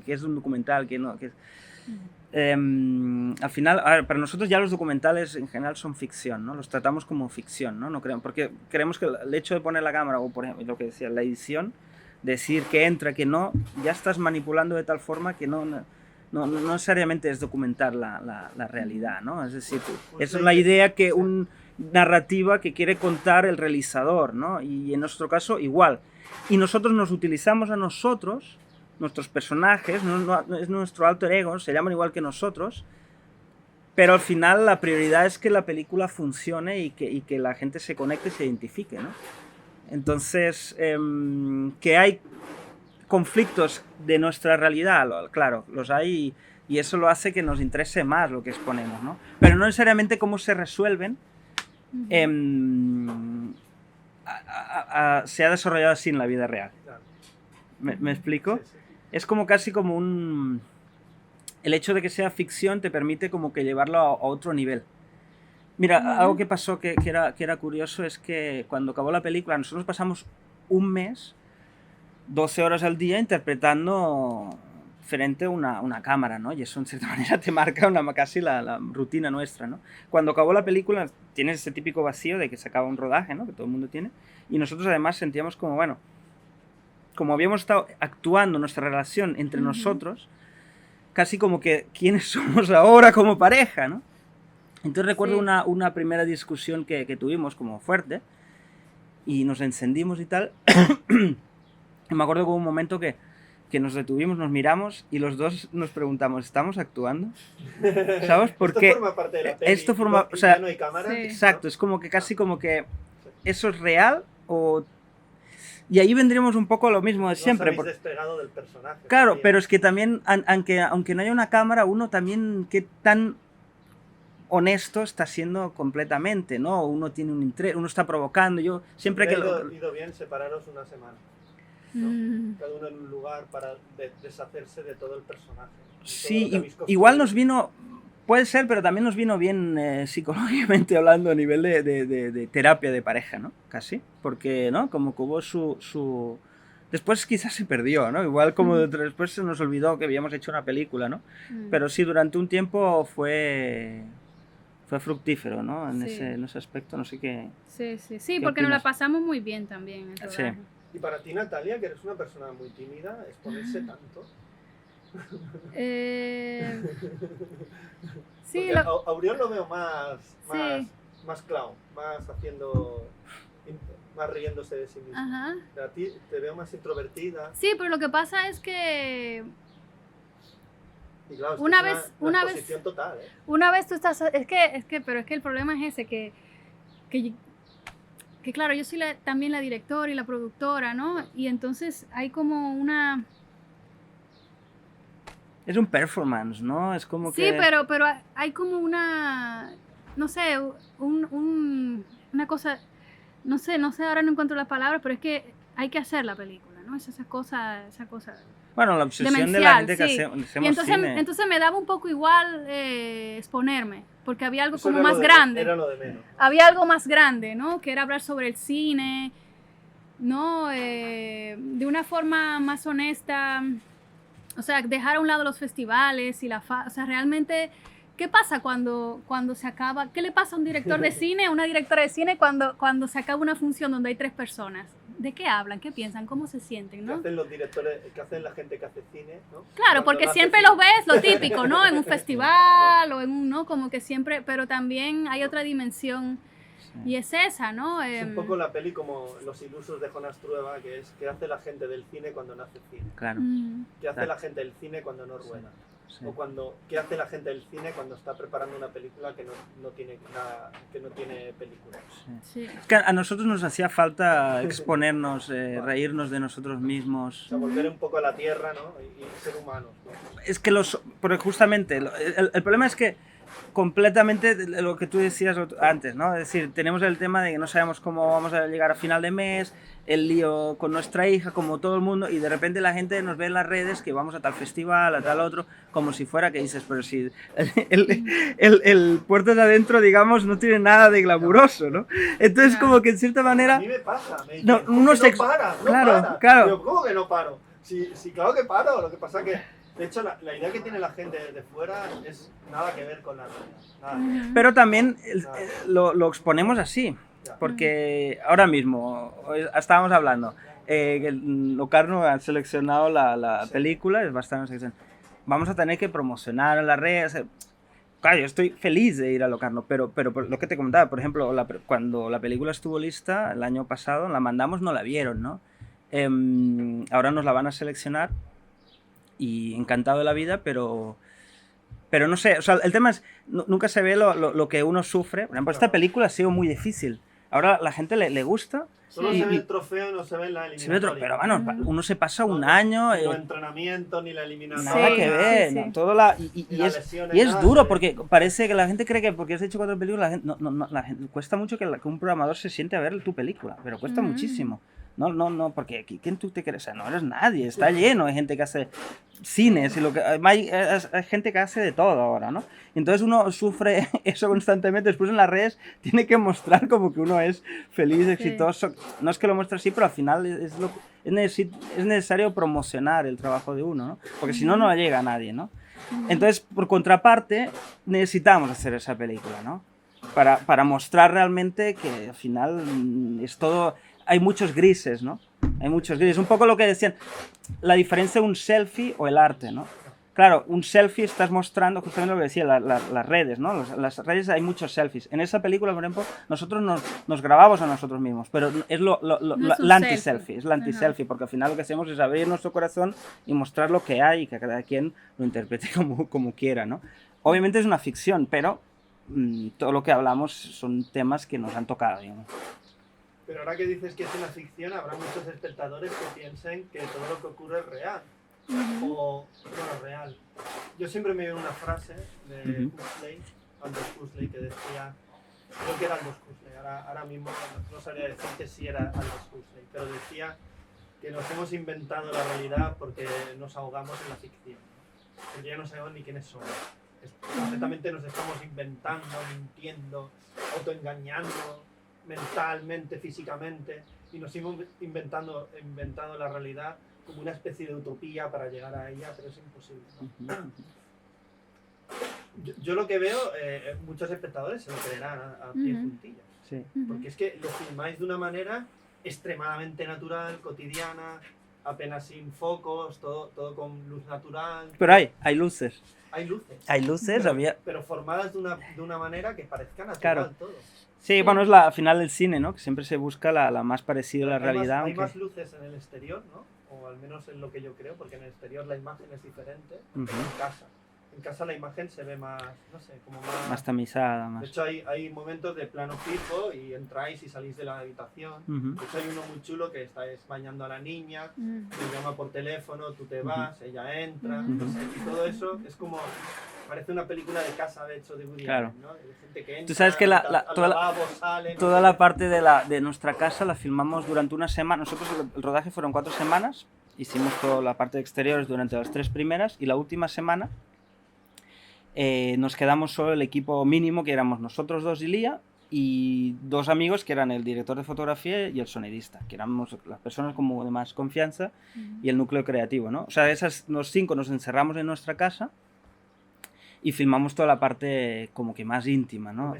qué es un documental, qué no, qué es, al final, a ver, para nosotros ya los documentales en general son ficción, ¿no? Los tratamos como ficción, ¿no? Porque creemos que el hecho de poner la cámara, o por ejemplo, lo que decía, la edición, decir que entra, que no, ya estás manipulando de tal forma que no necesariamente es documentar la realidad, ¿no? Es decir, es la idea que narrativa que quiere contar el realizador, ¿no? Y en nuestro caso igual. Y nosotros nos utilizamos a nosotros nuestros personajes, es nuestro alter ego, se llaman igual que nosotros, pero al final la prioridad es que la película funcione y que la gente se conecte y se identifique, ¿no? Entonces, que hay conflictos de nuestra realidad, claro, los hay y eso lo hace que nos interese más lo que exponemos, ¿no? Pero no necesariamente cómo se resuelven. Se ha desarrollado así en la vida real. Claro. ¿Me explico? Sí, sí. Es como casi como un... El hecho de que sea ficción te permite como que llevarlo a otro nivel. Mira, algo que pasó que era curioso es que cuando acabó la película nosotros pasamos un mes, 12 horas al día interpretando frente a una cámara, ¿no? Y eso en cierta manera te marca casi la rutina nuestra, ¿no? Cuando acabó la película tienes ese típico vacío de que se acaba un rodaje, ¿no? Que todo el mundo tiene. Y nosotros además sentíamos como, bueno, como habíamos estado actuando nuestra relación entre nosotros, casi como que quiénes somos ahora como pareja, ¿no? Entonces recuerdo una primera discusión que tuvimos como fuerte y nos encendimos y tal. Y me acuerdo que hubo un momento que nos detuvimos, nos miramos y los dos nos preguntamos, ¿estamos actuando? ¿Sabes? Porque esto forma parte de la peli. esto forma, o sea, ya no hay cámara. Sí. exacto, es como que casi como que eso es real o... Y ahí vendríamos un poco a lo mismo de siempre. No os habéis despegado del personaje. Claro, también. pero es que también, aunque no haya una cámara, uno también, qué tan honesto está siendo completamente, ¿no? Uno tiene uno está provocando, yo siempre que... Ha ido bien separaros una semana, ¿no? Cada uno en un lugar para deshacerse de todo el personaje. Sí, igual nos vino, puede ser, pero también nos vino bien psicológicamente hablando a nivel de terapia de pareja, ¿no? Casi, porque, ¿no? Como que hubo su... Después quizás se perdió, ¿no? Igual como después se nos olvidó que habíamos hecho una película, ¿no? Pero sí, durante un tiempo fue fructífero, ¿no? En ese aspecto, no sé qué... Sí, porque nos la pasamos muy bien también en el rodaje. Sí. Y para ti, Natalia, que eres una persona muy tímida, exponerse tanto. Sí, a Auriol lo veo más clown, más riéndose de sí mismo. Ajá. A ti te veo más introvertida. Sí, pero lo que pasa es que Y claro, es una que vez, es una exposición total, ¿eh? una vez tú estás, pero es que el problema es ese, que claro, yo soy también la directora y la productora, ¿no? Y entonces hay como una... Es un performance, ¿no? Es como que... Sí, pero hay como una, no sé, una cosa, no sé, ahora no encuentro las palabras, pero es que hay que hacer la película, ¿no? Es esa cosa Bueno, la obsesión demencial, de la gente que sí. hacemos Y cine. entonces me daba un poco igual exponerme, porque había algo Eso como era más grande. Era lo de menos. Había algo más grande, ¿no? Que era hablar sobre el cine, ¿no? De una forma más honesta, o sea, dejar a un lado los festivales y o sea, realmente, ¿qué pasa cuando se acaba? ¿Qué le pasa a un director de cine, a una directora de cine cuando se acaba una función donde hay 3 personas? ¿De qué hablan? ¿Qué piensan? ¿Cómo se sienten? ¿No? ¿Qué hacen los directores, qué hacen la gente que hace cine, ¿no? Claro, Cuando porque no hace siempre cine. los ves, lo típico, ¿no? En un festival o en un, ¿no? Como que siempre, pero también hay otra dimensión y es esa, ¿no? Es un poco la peli como Los ilusos de Jonas Trueba, que es ¿qué hace la gente del cine cuando no hace cine? Claro. ¿Qué hace Exacto. la gente del cine cuando no rueda? Sí. O ¿qué hace la gente del cine cuando está preparando una película que no tiene nada, que no tiene película? Sí. Es que a nosotros nos hacía falta exponernos, reírnos de nosotros mismos. O sea, volver un poco a la tierra, ¿no? Y ser humanos, ¿no? Es que porque justamente, el problema es que completamente lo que tú decías antes, ¿no? Es decir, tenemos el tema de que no sabemos cómo vamos a llegar a final de mes, el lío con nuestra hija, como todo el mundo, y de repente la gente nos ve en las redes que vamos a tal festival, a tal otro, como si fuera que dices, pero si el puertas adentro, digamos, no tiene nada de glamuroso, ¿no? Entonces, como que en cierta manera... A mí me pasa, me dicen, No, uno se... no para. Claro. Pero, ¿cómo que no paro? Sí, claro que paro, lo que pasa que, de hecho, la idea que tiene la gente de fuera es nada que ver con la realidad. Nada que ver. Pero también lo exponemos así, porque ahora mismo, estábamos hablando, que Locarno ha seleccionado la película, es bastante seleccionada. Vamos a tener que promocionar en las redes. Claro, yo estoy feliz de ir a Locarno, pero lo que te comentaba, por ejemplo, cuando la película estuvo lista el año pasado, la mandamos, no la vieron, ¿no? Ahora nos la van a seleccionar y encantado de la vida, pero no sé, o sea, el tema es, nunca se ve lo que uno sufre. Por ejemplo, esta película ha sido muy difícil. Ahora la gente le gusta. Solo Sí. se ve el trofeo, no se ve la Se ve eliminatoria. pero bueno, uno se pasa un año... Ni los entrenamientos, ni la eliminatoria. Nada Sí, que ver, sí, ¿no? sí. Todo Ni y las es, lesiones, y es nada, duro sí. porque parece que la gente cree que porque has hecho 4 películas, la gente cuesta mucho que un programador se siente a ver tu película, pero cuesta muchísimo. No, porque ¿quién tú te crees? O sea, no eres nadie, está lleno de gente que hace cines y lo que hay gente que hace de todo ahora, ¿no? Entonces uno sufre eso constantemente, después en las redes tiene que mostrar como que uno es feliz, exitoso. No es que lo muestre así, pero al final es necesario promocionar el trabajo de uno, ¿no? Porque si no, no llega a nadie, ¿no? Entonces, por contraparte, necesitamos hacer esa película, ¿no? Para mostrar realmente que al final es todo... Hay muchos grises, ¿no? Hay muchos grises. Un poco lo que decían, la diferencia de un selfie o el arte, ¿no? Claro, un selfie estás mostrando justamente lo que decía, las redes, ¿no? Las redes hay muchos selfies. En esa película, por ejemplo, nosotros nos grabamos a nosotros mismos, pero es No es un la anti-selfie, es la Ajá. anti-selfie, porque al final lo que hacemos es abrir nuestro corazón y mostrar lo que hay y que cada quien lo interprete como quiera, ¿no? Obviamente es una ficción, pero todo lo que hablamos son temas que nos han tocado, digamos. Pero ahora que dices que es una ficción, habrá muchos espectadores que piensen que todo lo que ocurre es real. O, bueno, real. Yo siempre me veo una frase de Huxley, Aldous Huxley, que decía, creo que era Aldous Huxley, ahora mismo no sabría decir que sí era Aldous Huxley, pero decía que nos hemos inventado la realidad porque nos ahogamos en la ficción, ¿no? Porque ya no sabemos ni quiénes somos. Completamente nos estamos inventando, mintiendo, autoengañando, mentalmente, físicamente, y nos hemos inventado la realidad como una especie de utopía para llegar a ella, pero es imposible, ¿no? Yo lo que veo, muchos espectadores se lo creerán a pie juntillas, Sí. porque es que lo filmáis de una manera extremadamente natural, cotidiana, apenas sin focos, todo con luz natural. Pero hay luces. Hay luces. Hay luces, pero formadas de una manera que parezca natural, Claro. todo. Sí, bueno, es al final del cine, ¿no? Que siempre se busca la más parecida a la realidad. Hay aunque... más luces en el exterior, ¿no? O al menos en lo que yo creo, porque en el exterior la imagen es diferente que en casa. En casa la imagen se ve más, no sé, como más tamizada, más... De hecho hay momentos de plano fijo y entráis y salís de la habitación. De hecho hay uno muy chulo que estáis bañando a la niña, te llama por teléfono, tú te vas, ella entra, no sé, y todo eso es como... Parece una película de casa, de hecho, de Woody Allen, ¿no? De gente que entra, tú sabes que toda la parte de nuestra casa la filmamos durante una semana. Nosotros el rodaje fueron 4 semanas, hicimos toda la parte de exteriores durante las 3 primeras y la última semana nos quedamos solo el equipo mínimo, que éramos nosotros 2 y Lía, y 2 amigos que eran el director de fotografía y el sonidista, que éramos las personas como de más confianza y el núcleo creativo, ¿no? O sea, los 5 nos encerramos en nuestra casa y filmamos toda la parte como que más íntima, ¿no?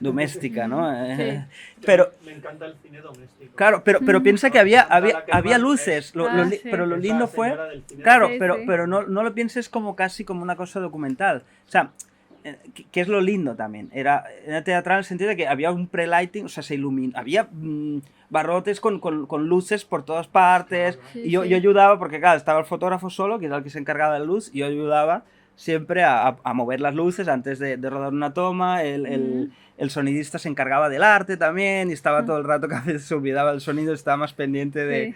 Doméstica, ¿no? Sí. Pero me encanta el cine doméstico. Claro, pero piensa que había luces, sí. pero lo lindo fue... Claro, Claro, Sí, pero no lo pienses como casi como una cosa documental. O sea, que es lo lindo también. Era teatral en el sentido de que había un pre-lighting, o sea, se ilumina, había barrotes con luces por todas partes. Sí, Y yo sí. ayudaba, porque claro, estaba el fotógrafo solo, que era el que se encargaba de la luz, y yo ayudaba siempre a mover las luces antes de rodar una toma. El sonidista se encargaba del arte también y estaba todo el rato, que a veces se olvidaba el sonido, estaba más pendiente de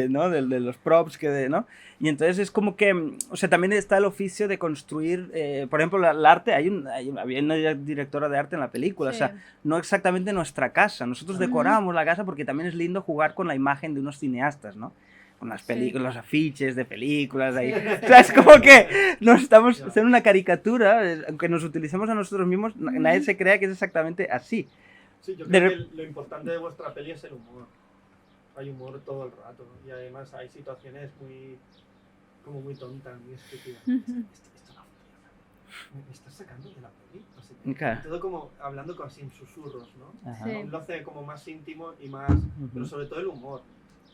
los props ¿no? Y entonces es como que, o sea, también está el oficio de construir, por ejemplo, el arte, había una directora de arte en la película, Sí. o sea, no exactamente nuestra casa, nosotros decorábamos la casa porque también es lindo jugar con la imagen de unos cineastas, ¿no? Con las películas, los afiches de películas, ahí. O sea, es como que nos estamos haciendo una caricatura, aunque nos utilicemos a nosotros mismos, nadie se crea que es exactamente así. Sí, yo creo que lo importante de vuestra peli es el humor. Hay humor todo el rato, ¿no? Y además hay situaciones muy tontas, muy estúpidas. Esto no funciona. Me estás sacando de la peli. No sé, Claro. todo como hablando así en susurros, ¿no? Ajá. Sí. Lo hace como más íntimo y más... Pero sobre todo el humor.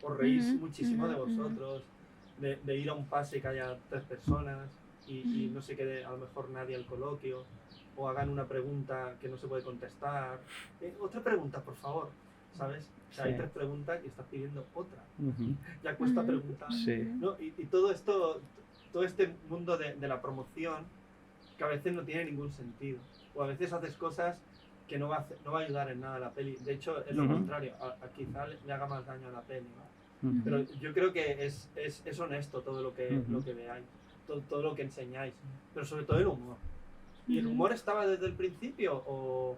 Os reís muchísimo de vosotros, de ir a un pase que haya 3 personas y no se quede a lo mejor nadie al coloquio, o hagan una pregunta que no se puede contestar. Otra pregunta, por favor, ¿sabes? O sea, hay 3 preguntas y estás pidiendo otra. Ya cuesta preguntar. Sí. ¿No? Y todo esto todo este mundo de la promoción que a veces no tiene ningún sentido. O a veces haces cosas que no va a ayudar en nada a la peli. De hecho, es lo contrario. Quizá le haga más daño a la peli, ¿no? Pero yo creo que es honesto todo lo que veáis, todo lo que enseñáis. Pero sobre todo el humor. ¿Y el humor estaba desde el principio o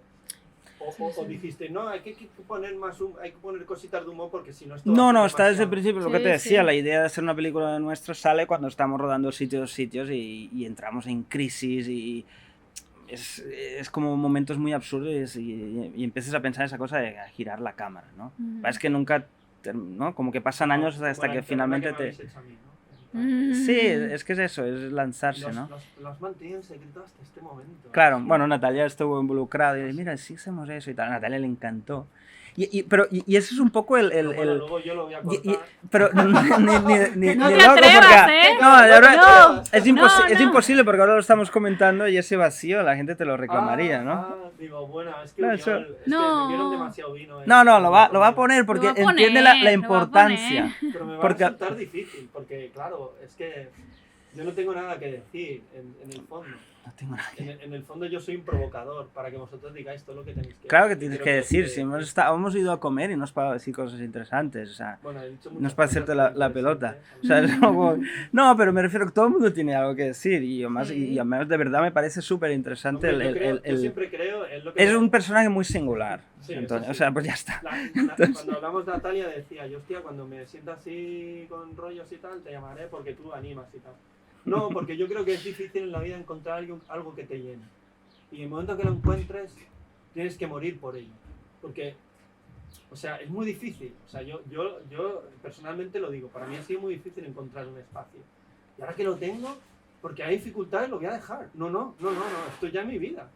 dijiste, no, hay que poner hay que poner cositas de humor porque si no esto No, está desde el principio, lo que Sí, te decía, sí. la idea de hacer una película nuestra sale cuando estamos rodando sitios y entramos en crisis y es como momentos muy absurdos y empiezas a pensar esa cosa de girar la cámara, ¿no? Es que nunca, ¿no? Como que pasan años hasta que finalmente te... Sí, es que es eso, es lanzarse, ¿no? Los mantenido en secreto hasta este momento. Claro, bueno, Natalia estuvo involucrada y dice, mira, sí hacemos eso y tal. A Natalia le encantó. Pero ese es un poco Pero bueno, luego yo lo voy a contar. pero ni No ni te loco atrevas, porque ¿eh? no, ahora No, es imposible porque ahora lo estamos comentando y ese vacío la gente te lo reclamaría, ¿no? Digo, bueno, es que, No, es eso- que me vieron demasiado vino. No, lo va a poner porque Lo va a poner, entiende lo va la a importancia. Pero me va porque- a resultar difícil, porque claro, es que yo no tengo nada que decir en el fondo. No tengo nada que... En el fondo yo soy un provocador para que vosotros digáis todo lo que tenéis que Claro que decir. tienes Creo que decir, si hemos ido a comer y no es para decir cosas interesantes, o sea, Bueno, he dicho no es muchas para cosas hacerte muy la pelota. interesantes. O sea, es como- no, pero me refiero que todo el mundo tiene algo que decir y además, y además de verdad me parece súper interesante Hombre, yo siempre creo en lo que... Es un personaje muy singular, Sí, Antonio, eso o sí. sea, pues ya está. Cuando hablamos de Natalia decía, yo hostia, cuando me sienta así con rollos y tal, te llamaré porque tú animas y tal. No, porque yo creo que es difícil en la vida encontrar algo que te llene. Y en el momento que lo encuentres, tienes que morir por ello. Porque, o sea, es muy difícil. O sea, yo personalmente lo digo, para mí ha sido muy difícil encontrar un espacio. Y ahora que lo tengo, porque hay dificultades, lo voy a dejar. No, esto ya es mi vida.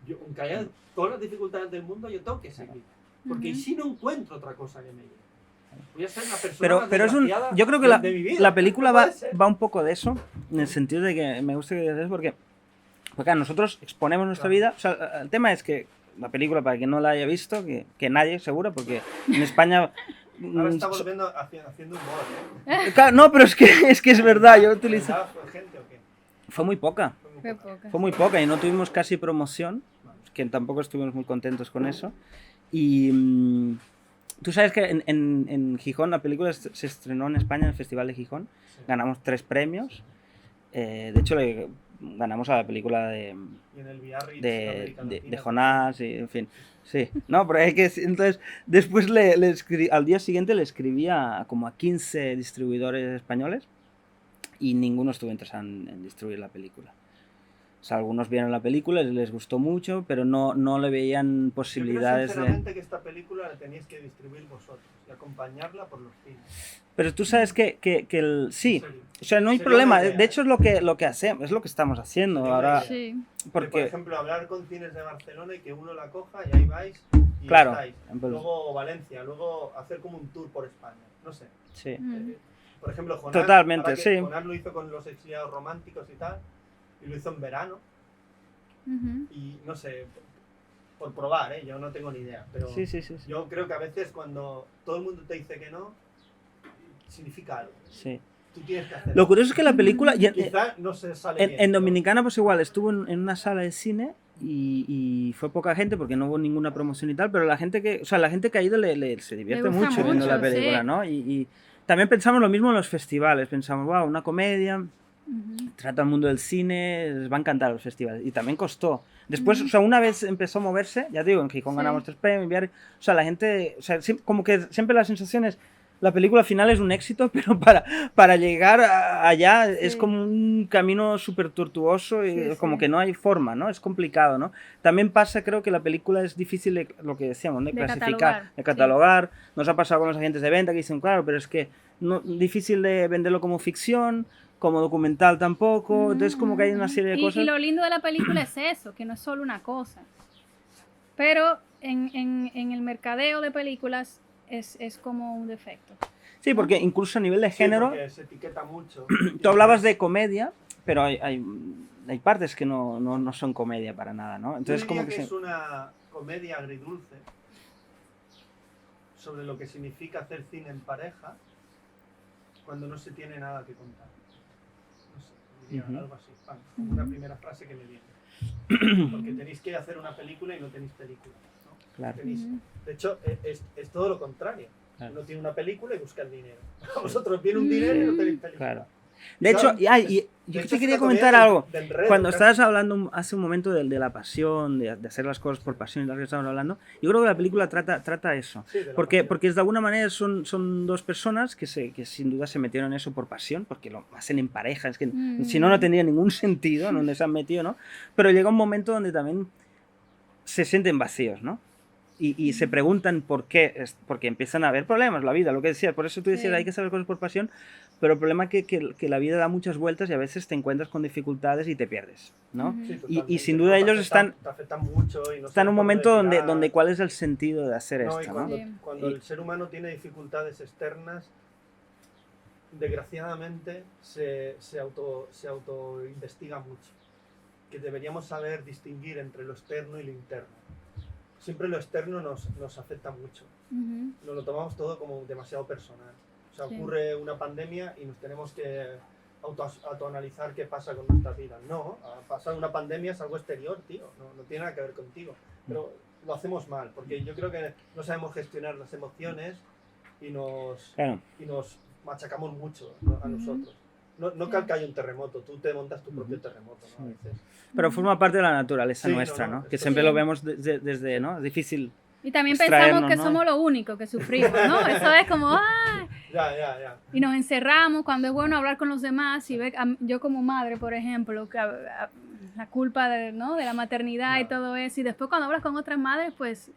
Yo, aunque haya todas las dificultades del mundo, yo tengo que seguir. Porque si no encuentro otra cosa que me llene. Voy a ser una persona más Pero es un, desgraciada yo creo que de mi vida. la película No puede ser. va un poco de eso, en el sentido de que me gusta que digas porque claro, nosotros exponemos nuestra vida, o sea, el tema es que la película, para quien no la haya visto, que nadie seguro, porque en España... Ahora estamos viendo, haciendo humor, ¿eh? Claro, no, pero es que es verdad, yo utilizo... ¿Verdad? ¿Fue gente o qué? Fue muy poca. Fue muy poca. Fue muy poca y no tuvimos casi promoción, que tampoco estuvimos muy contentos con eso. Y tú sabes que en Gijón la película se estrenó en España en el Festival de Gijón. Sí. Ganamos 3 premios. De hecho, ganamos a la película Y en el Biarritz, de América Latina, Jonás, y, en fin. Sí, no, pero es que entonces después al día siguiente le escribí como a 15 distribuidores españoles y ninguno estuvo interesado en distribuir la película. O sea, algunos vieron la película, les gustó mucho, pero no le veían posibilidades Yo creo sinceramente que esta película la tenéis que distribuir vosotros y acompañarla por los cines. Pero tú sabes que sí, En serio. o sea, no hay Sería problema. una idea, De hecho, es lo que hacemos, es lo que estamos haciendo Sería una ahora. idea. Sí. Por Porque, ejemplo, hablar con cines de Barcelona y que uno la coja y ahí vais y Claro, estáis. entonces- Luego Valencia, luego hacer como un tour por España. No sé. sí. Por ejemplo, Jonás, Totalmente, ahora que sí. Jonás lo hizo con los exiliados románticos y tal, y lo hizo en verano. Y no sé, por probar, yo no tengo ni idea. Pero Sí. yo creo que a veces cuando todo el mundo te dice que no, significa algo. Sí. Tú tienes que hacerlo. Lo curioso es que la película, Quizá no se sale bien. en Dominicana pues igual, estuvo en una sala de cine y fue poca gente porque no hubo ninguna promoción y tal, pero la gente que ha ido se divierte gusta mucho viendo la mucho, película, sí. ¿no? Y también pensamos lo mismo en los festivales, pensamos, wow, una comedia, trata el mundo del cine, les va a encantar los festivales. Y también costó. Después, o sea, una vez empezó a moverse, ya digo, en Gijón Sí. ganamos 3 premios, o sea, la gente, o sea, como que siempre la sensación es, la película final es un éxito, pero para llegar allá es como un camino súper tortuoso y como que no hay forma, ¿no? Es complicado, ¿no? También pasa, creo que la película es difícil de, lo que decíamos, de clasificar, catalogar, de catalogar. Nos ha pasado con los agentes de venta que dicen, claro, pero es que difícil de venderlo como ficción, como documental tampoco, entonces como que hay una serie de cosas. Y lo lindo de la película es eso, que no es solo una cosa. Pero en el mercadeo de películas es como un defecto. Sí, porque incluso a nivel de Sí, género, porque se etiqueta mucho. tú hablabas de comedia, pero hay partes que no son comedia para nada, ¿no? Entonces Yo como diría que es una comedia agridulce sobre lo que significa hacer cine en pareja cuando no se tiene nada que contar. No sé, diría, Ujú. algo así. Vamos, como una primera frase que me viene. Porque tenéis que hacer una película y no tenéis película, ¿no? Claro. De hecho, es todo lo contrario. Claro. Uno tiene una película y busca el dinero. Vosotros viene un dinero y no tenéis película. Claro. De hecho, yo hecho, te es quería una comentar comedia algo. del enredo, Cuando casi. estabas hablando hace un momento de la pasión, de hacer las cosas por pasión y tal que estábamos hablando, yo creo que la película trata eso. Sí, de la Porque pasión. de alguna manera son dos personas que sin duda se metieron en eso por pasión, porque lo hacen en pareja, es que si no tendría ningún sentido en donde se han metido, ¿no? Pero llega un momento donde también se sienten vacíos, ¿no? Y se preguntan por qué, porque empiezan a haber problemas, la vida, lo que decías, por eso tú decías, Sí. hay que saber cosas por pasión, pero el problema es que la vida da muchas vueltas y a veces te encuentras con dificultades y te pierdes, ¿no? Ujú. Sí, Y totalmente. sin duda Te ellos afectan mucho y no están en un saben por momento dónde tirar. donde cuál es el sentido de hacer No, y esto, cuando, ¿no? Sí. cuando Y- el ser humano tiene dificultades externas, desgraciadamente se auto investiga mucho. Que deberíamos saber distinguir entre lo externo y lo interno. Siempre lo externo nos afecta mucho. Ujú. Nos lo tomamos todo como demasiado personal. O sea, Sí. ocurre una pandemia y nos tenemos que autoanalizar qué pasa con nuestra vida. No, pasar una pandemia es algo exterior, tío. No tiene nada que ver contigo. Pero lo hacemos mal, porque yo creo que no sabemos gestionar las emociones y Claro. nos machacamos mucho, ¿no? A Ujú. nosotros. No Sí. que haya un terremoto, tú te montas tu propio terremoto, ¿no? A veces. Pero forma parte de la naturaleza Sí, nuestra, no, ¿no? no, Que esto siempre sí. lo vemos desde, ¿no? Es difícil. Y también Extraernos, pensamos que ¿no? somos los únicos que sufrimos, ¿no? Eso es como, ¡ah! Ya. Y nos encerramos cuando es bueno hablar con los demás y ver, yo como madre, por ejemplo, que la culpa ¿no? de la maternidad y Claro. todo eso, y después cuando hablas con otras madres, pues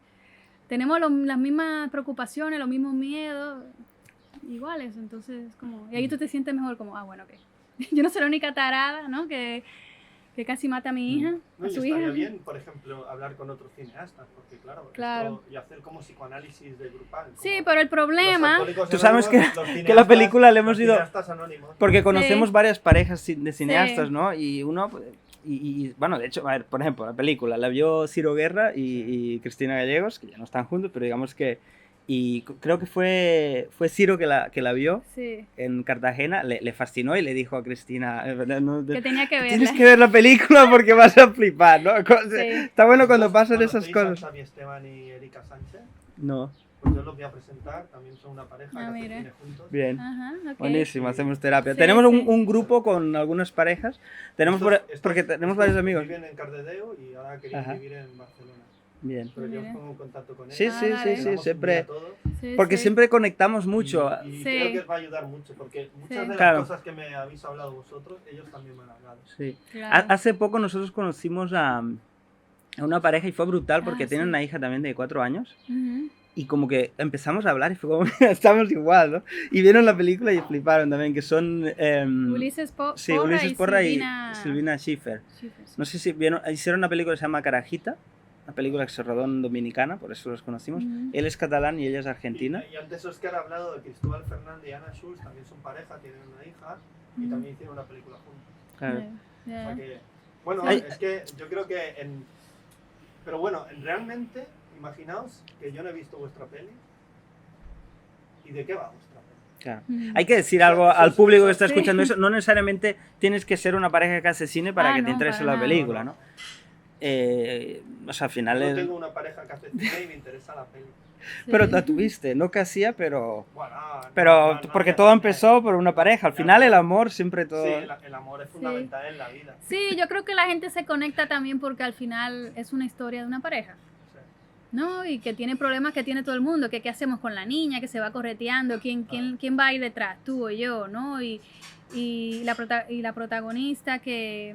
tenemos las mismas preocupaciones, los mismos miedos, iguales, entonces como, y ahí tú te sientes mejor como, bueno, ok, yo no soy la única tarada, ¿no? Que casi mata a mi hija, No, a y su estaría hija. bien, por ejemplo, hablar con otros cineastas, porque Claro. esto, y hacer como psicoanálisis de grupal. como Sí, pero el los problema, alcohólicos Tú sabes anónimos, que- los que la cineastas- película le hemos los ido- cineastas anónimos. Porque conocemos Sí. varias parejas de cineastas, Sí. ¿no? Y uno, pues, bueno, de hecho, a ver, por ejemplo, la película la vio Ciro Guerra y Cristina Gallegos, que ya no están juntos, pero digamos que, y creo que fue Ciro que la vio sí, en Cartagena, le fascinó y le dijo a Cristina, no, que tenía que verla. tienes que ver la película porque vas a flipar, ¿no? Sí. Está bueno cuando pasan esas ¿Conocéis cosas. a Xavi Esteban y Erika Sánchez? No, Pues yo los voy a presentar, también son una pareja Ah, que hace mira. cine juntos. bien. Ajá, ok. Buenísimo, hacemos terapia. Sí, Tenemos sí. un grupo con algunas parejas. Tenemos porque tenemos varios amigos. Viven en Cardedeu y ahora querían Ajá. vivir en Barcelona. Bien. Pero yo os Mira. pongo en contacto con ellos. Sí, Ah, sí, vale. sí, sí, Quedamos un siempre. día todos. Sí, Porque sí. siempre conectamos mucho. Y Sí. creo que os va a ayudar mucho, porque muchas Sí. de las Claro. cosas que me habéis hablado vosotros, ellos también me han hablado. Sí. Claro. Hace poco nosotros conocimos a una pareja y fue brutal porque Ah, tienen sí. una hija también de 4 años. Ujú. Y como que empezamos a hablar y fue como, estamos igual, ¿no? Y vieron la película y fliparon también, que son... Ulises sí, Porra Ulises y Porra y Silvina Silvina Schiffer. Schiffer, sí. No sé si vieron, hicieron una película que se llama Carajita, una película que se rodó en Dominicana, por eso los conocimos. Ujú. Él es catalán y ella es argentina. Y antes Oscar ha hablado de Cristóbal Fernández y Ana Schulz, también son pareja, tienen una hija y Ujú. también hicieron una película juntos. Claro. Ya, O sea ya. que, bueno, Ay. es que yo creo que pero bueno, realmente, imaginaos que yo no he visto vuestra peli. ¿Y de qué va vuestra peli? Claro. Ujú. Hay que decir algo Eso- al público que eso- está sí. escuchando eso. No necesariamente tienes que ser una pareja que hace cine para Ah, que te no, interese para la nada. película, No, ¿no? O sea, al final Yo es... tengo una pareja que hace cine y me interesa la peli. Sí. Pero la tuviste, no casi, pero... Bueno, Pero no, porque ya todo también. empezó por una pareja. Al Ya, final el claro. amor siempre todo... Sí, el amor es fundamental en la vida. Sí, yo creo que la gente se conecta también porque al final es una historia de una pareja, Sí. ¿no? Y que tiene problemas que tiene todo el mundo, que qué hacemos con la niña que se va correteando, quién va a ir detrás, tú o yo, ¿no? Y la protagonista que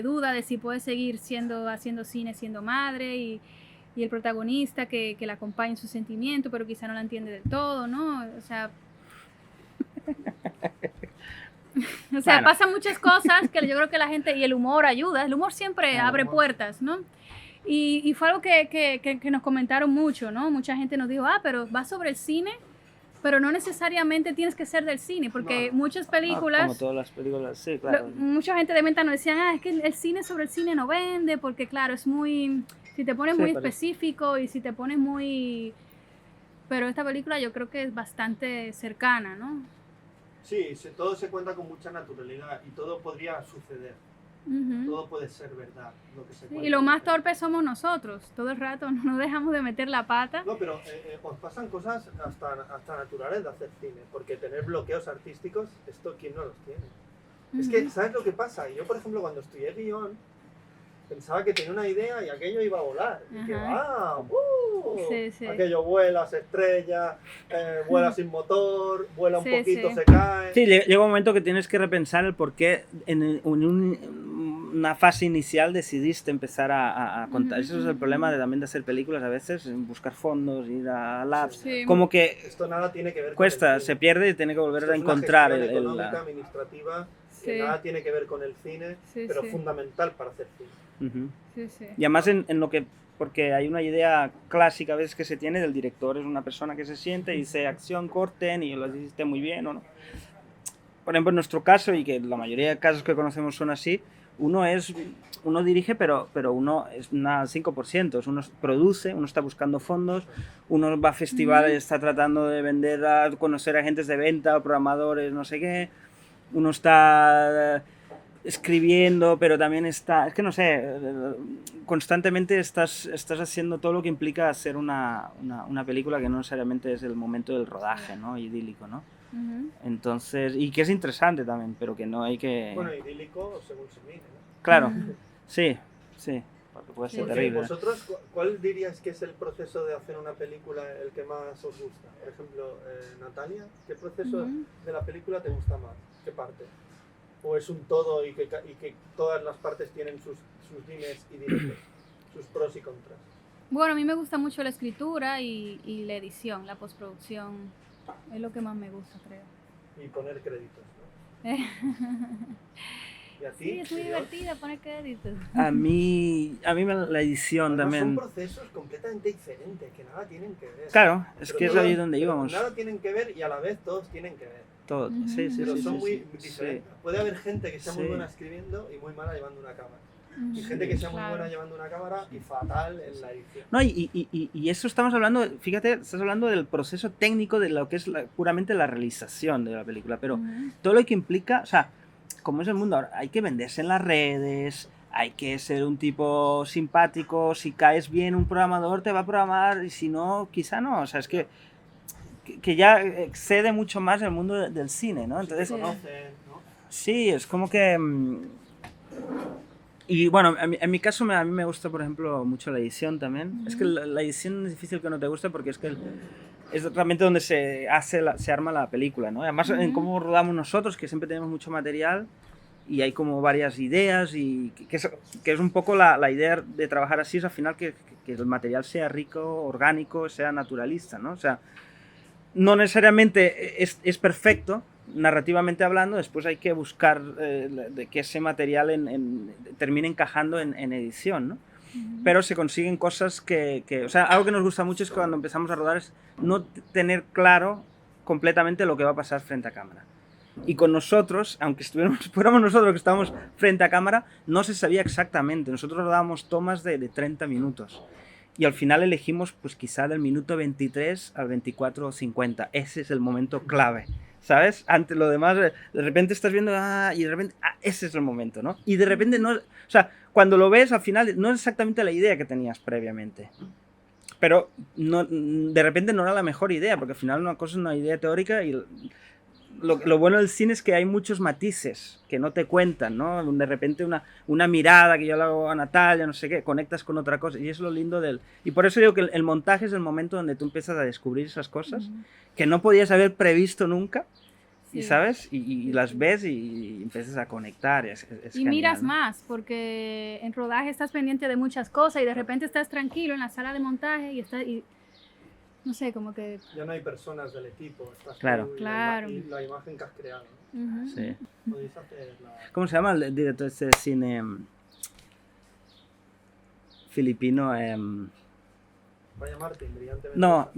duda de si puede seguir haciendo cine siendo madre y el protagonista que la acompaña en su sentimiento, pero quizá no la entiende del todo, ¿no? O sea, Bueno. pasan muchas cosas que yo creo que la gente, y el humor ayuda, el humor siempre El abre humor. puertas, ¿no? Y fue algo que nos comentaron mucho, ¿no? Mucha gente nos dijo, pero va sobre el cine, pero no necesariamente tienes que ser del cine, porque No. muchas Ah, películas... como todas las películas, sí, claro. Mucha gente de venta nos decían, es que el cine sobre el cine no vende, porque claro, es muy, si te pones Sí, muy parece. específico y si te pones muy... Pero esta película yo creo que es bastante cercana, ¿no? Sí, todo se cuenta con mucha naturalidad y todo podría suceder. Todo puede ser verdad, lo que se cuenta. Y lo más torpes somos nosotros. Todo el rato no dejamos de meter la pata. No, pero os pasan cosas hasta naturales de hacer cine, porque tener bloqueos artísticos, esto ¿quién no los tiene? Es que, ¿sabes lo que pasa? Yo, por ejemplo, cuando estudié guión, pensaba que tenía una idea y aquello iba a volar. Y que Sí. aquello vuela, se estrella, vuela sin motor, vuela un poquito, sí. se cae. Sí, llega un momento que tienes que repensar el por qué en una fase inicial decidiste empezar a contar. Eso es el problema también de hacer películas a veces, buscar fondos, ir a labs. Sí. Como que Esto nada tiene que ver cuesta, con el se cine. pierde y tiene que volver Esto a es una encontrar gestión económica, administrativa, que Sí. nada tiene que ver con el cine, Sí, pero sí. fundamental para hacer cine. Ujú. Sí. Y además en lo que, porque hay una idea clásica a veces que se tiene del director, es una persona que se siente y dice acción, corten y lo hiciste muy bien o no. Por ejemplo, en nuestro caso, y que la mayoría de casos que conocemos son así, uno dirige, pero uno es una 5%, uno produce, uno está buscando fondos, uno va a festivales, está tratando de vender, a conocer agentes de venta, programadores, no sé qué, uno está escribiendo, pero también está, es que no sé, constantemente estás haciendo todo lo que implica hacer una película que no necesariamente es el momento del rodaje, ¿no? Idílico, ¿no? Entonces, y que es interesante también, pero que no hay que... Bueno, idílico según se mire, ¿no? Claro, sí, porque puede ser Sí. terrible. ¿Vosotros cuál diríais que es el proceso de hacer una película el que más os gusta? Por ejemplo, Natalia, ¿qué proceso de la película te gusta más? ¿Qué parte? ¿O es un todo y que todas las partes tienen sus dimes y diretes, sus pros y contras? Bueno, a mí me gusta mucho la escritura y la edición, la postproducción. Es lo que más me gusta, creo. Y poner créditos, ¿no? ¿Y a ti? Sí, es muy Dios? divertida poner créditos. A mí la edición Además, también... son procesos completamente diferentes, que nada tienen que ver. Claro, es Pero que es todos- ahí donde pero íbamos. Nada tienen que ver y a la vez todos tienen que ver. Todo. Sí, Pero sí, son sí, muy sí. diferentes. Puede haber gente que sea muy Sí. buena escribiendo y muy mala llevando una cámara. Y gente que sea muy buena llevando una cámara y fatal en la edición. No, y eso estamos hablando, fíjate, estás hablando del proceso técnico de lo que es puramente la realización de la película, pero todo lo que implica, o sea, como es el mundo ahora, hay que venderse en las redes, hay que ser un tipo simpático, si caes bien un programador te va a programar y si no, quizá no, o sea, es que ya excede mucho más el mundo del cine, ¿no? Entonces, Se conocen, ¿no? sí, es como que... Y bueno, en mi caso a mí me gusta, por ejemplo, mucho la edición también. Es que la edición es difícil que no te guste porque es que es realmente donde se arma la película, ¿no? Además, en cómo rodamos nosotros, que siempre tenemos mucho material y hay como varias ideas y que es un poco la idea de trabajar así, es al final que el material sea rico, orgánico, sea naturalista, ¿no? O sea, no necesariamente es perfecto, narrativamente hablando, después hay que buscar de que ese material termine encajando en edición, ¿no? Pero se consiguen cosas o sea, algo que nos gusta mucho es que cuando empezamos a rodar es no tener claro completamente lo que va a pasar frente a cámara. Y con nosotros, aunque fuéramos nosotros que estábamos frente a cámara, no se sabía exactamente. Nosotros rodábamos tomas de 30 minutos. Y al final elegimos, pues quizá del minuto 23 al 24 o 50. Ese es el momento clave, ¿sabes? Ante lo demás, de repente estás viendo, y de repente, ese es el momento, ¿no? Y de repente no, o sea, cuando lo ves al final no es exactamente la idea que tenías previamente. Pero no, de repente no era la mejor idea, porque al final una cosa es una idea teórica y lo bueno del cine es que hay muchos matices que no te cuentan, ¿no? De repente una mirada que yo le hago a Natalia, no sé qué, conectas con otra cosa y es lo lindo del... Y por eso digo que el montaje es el momento donde tú empiezas a descubrir esas cosas que no podías haber previsto nunca, y ¿sabes? Y las ves y empiezas a conectar. Es y genial, miras ¿no? más, porque en rodaje estás pendiente de muchas cosas y de repente estás tranquilo en la sala de montaje y no sé, como que... Ya no hay personas del equipo, estás Claro. tú y Claro. y la imagen que has creado, ¿no? Sí. Podéis hacer ¿Cómo se llama el director de este cine filipino? Vaya Martin, brillantemente. No,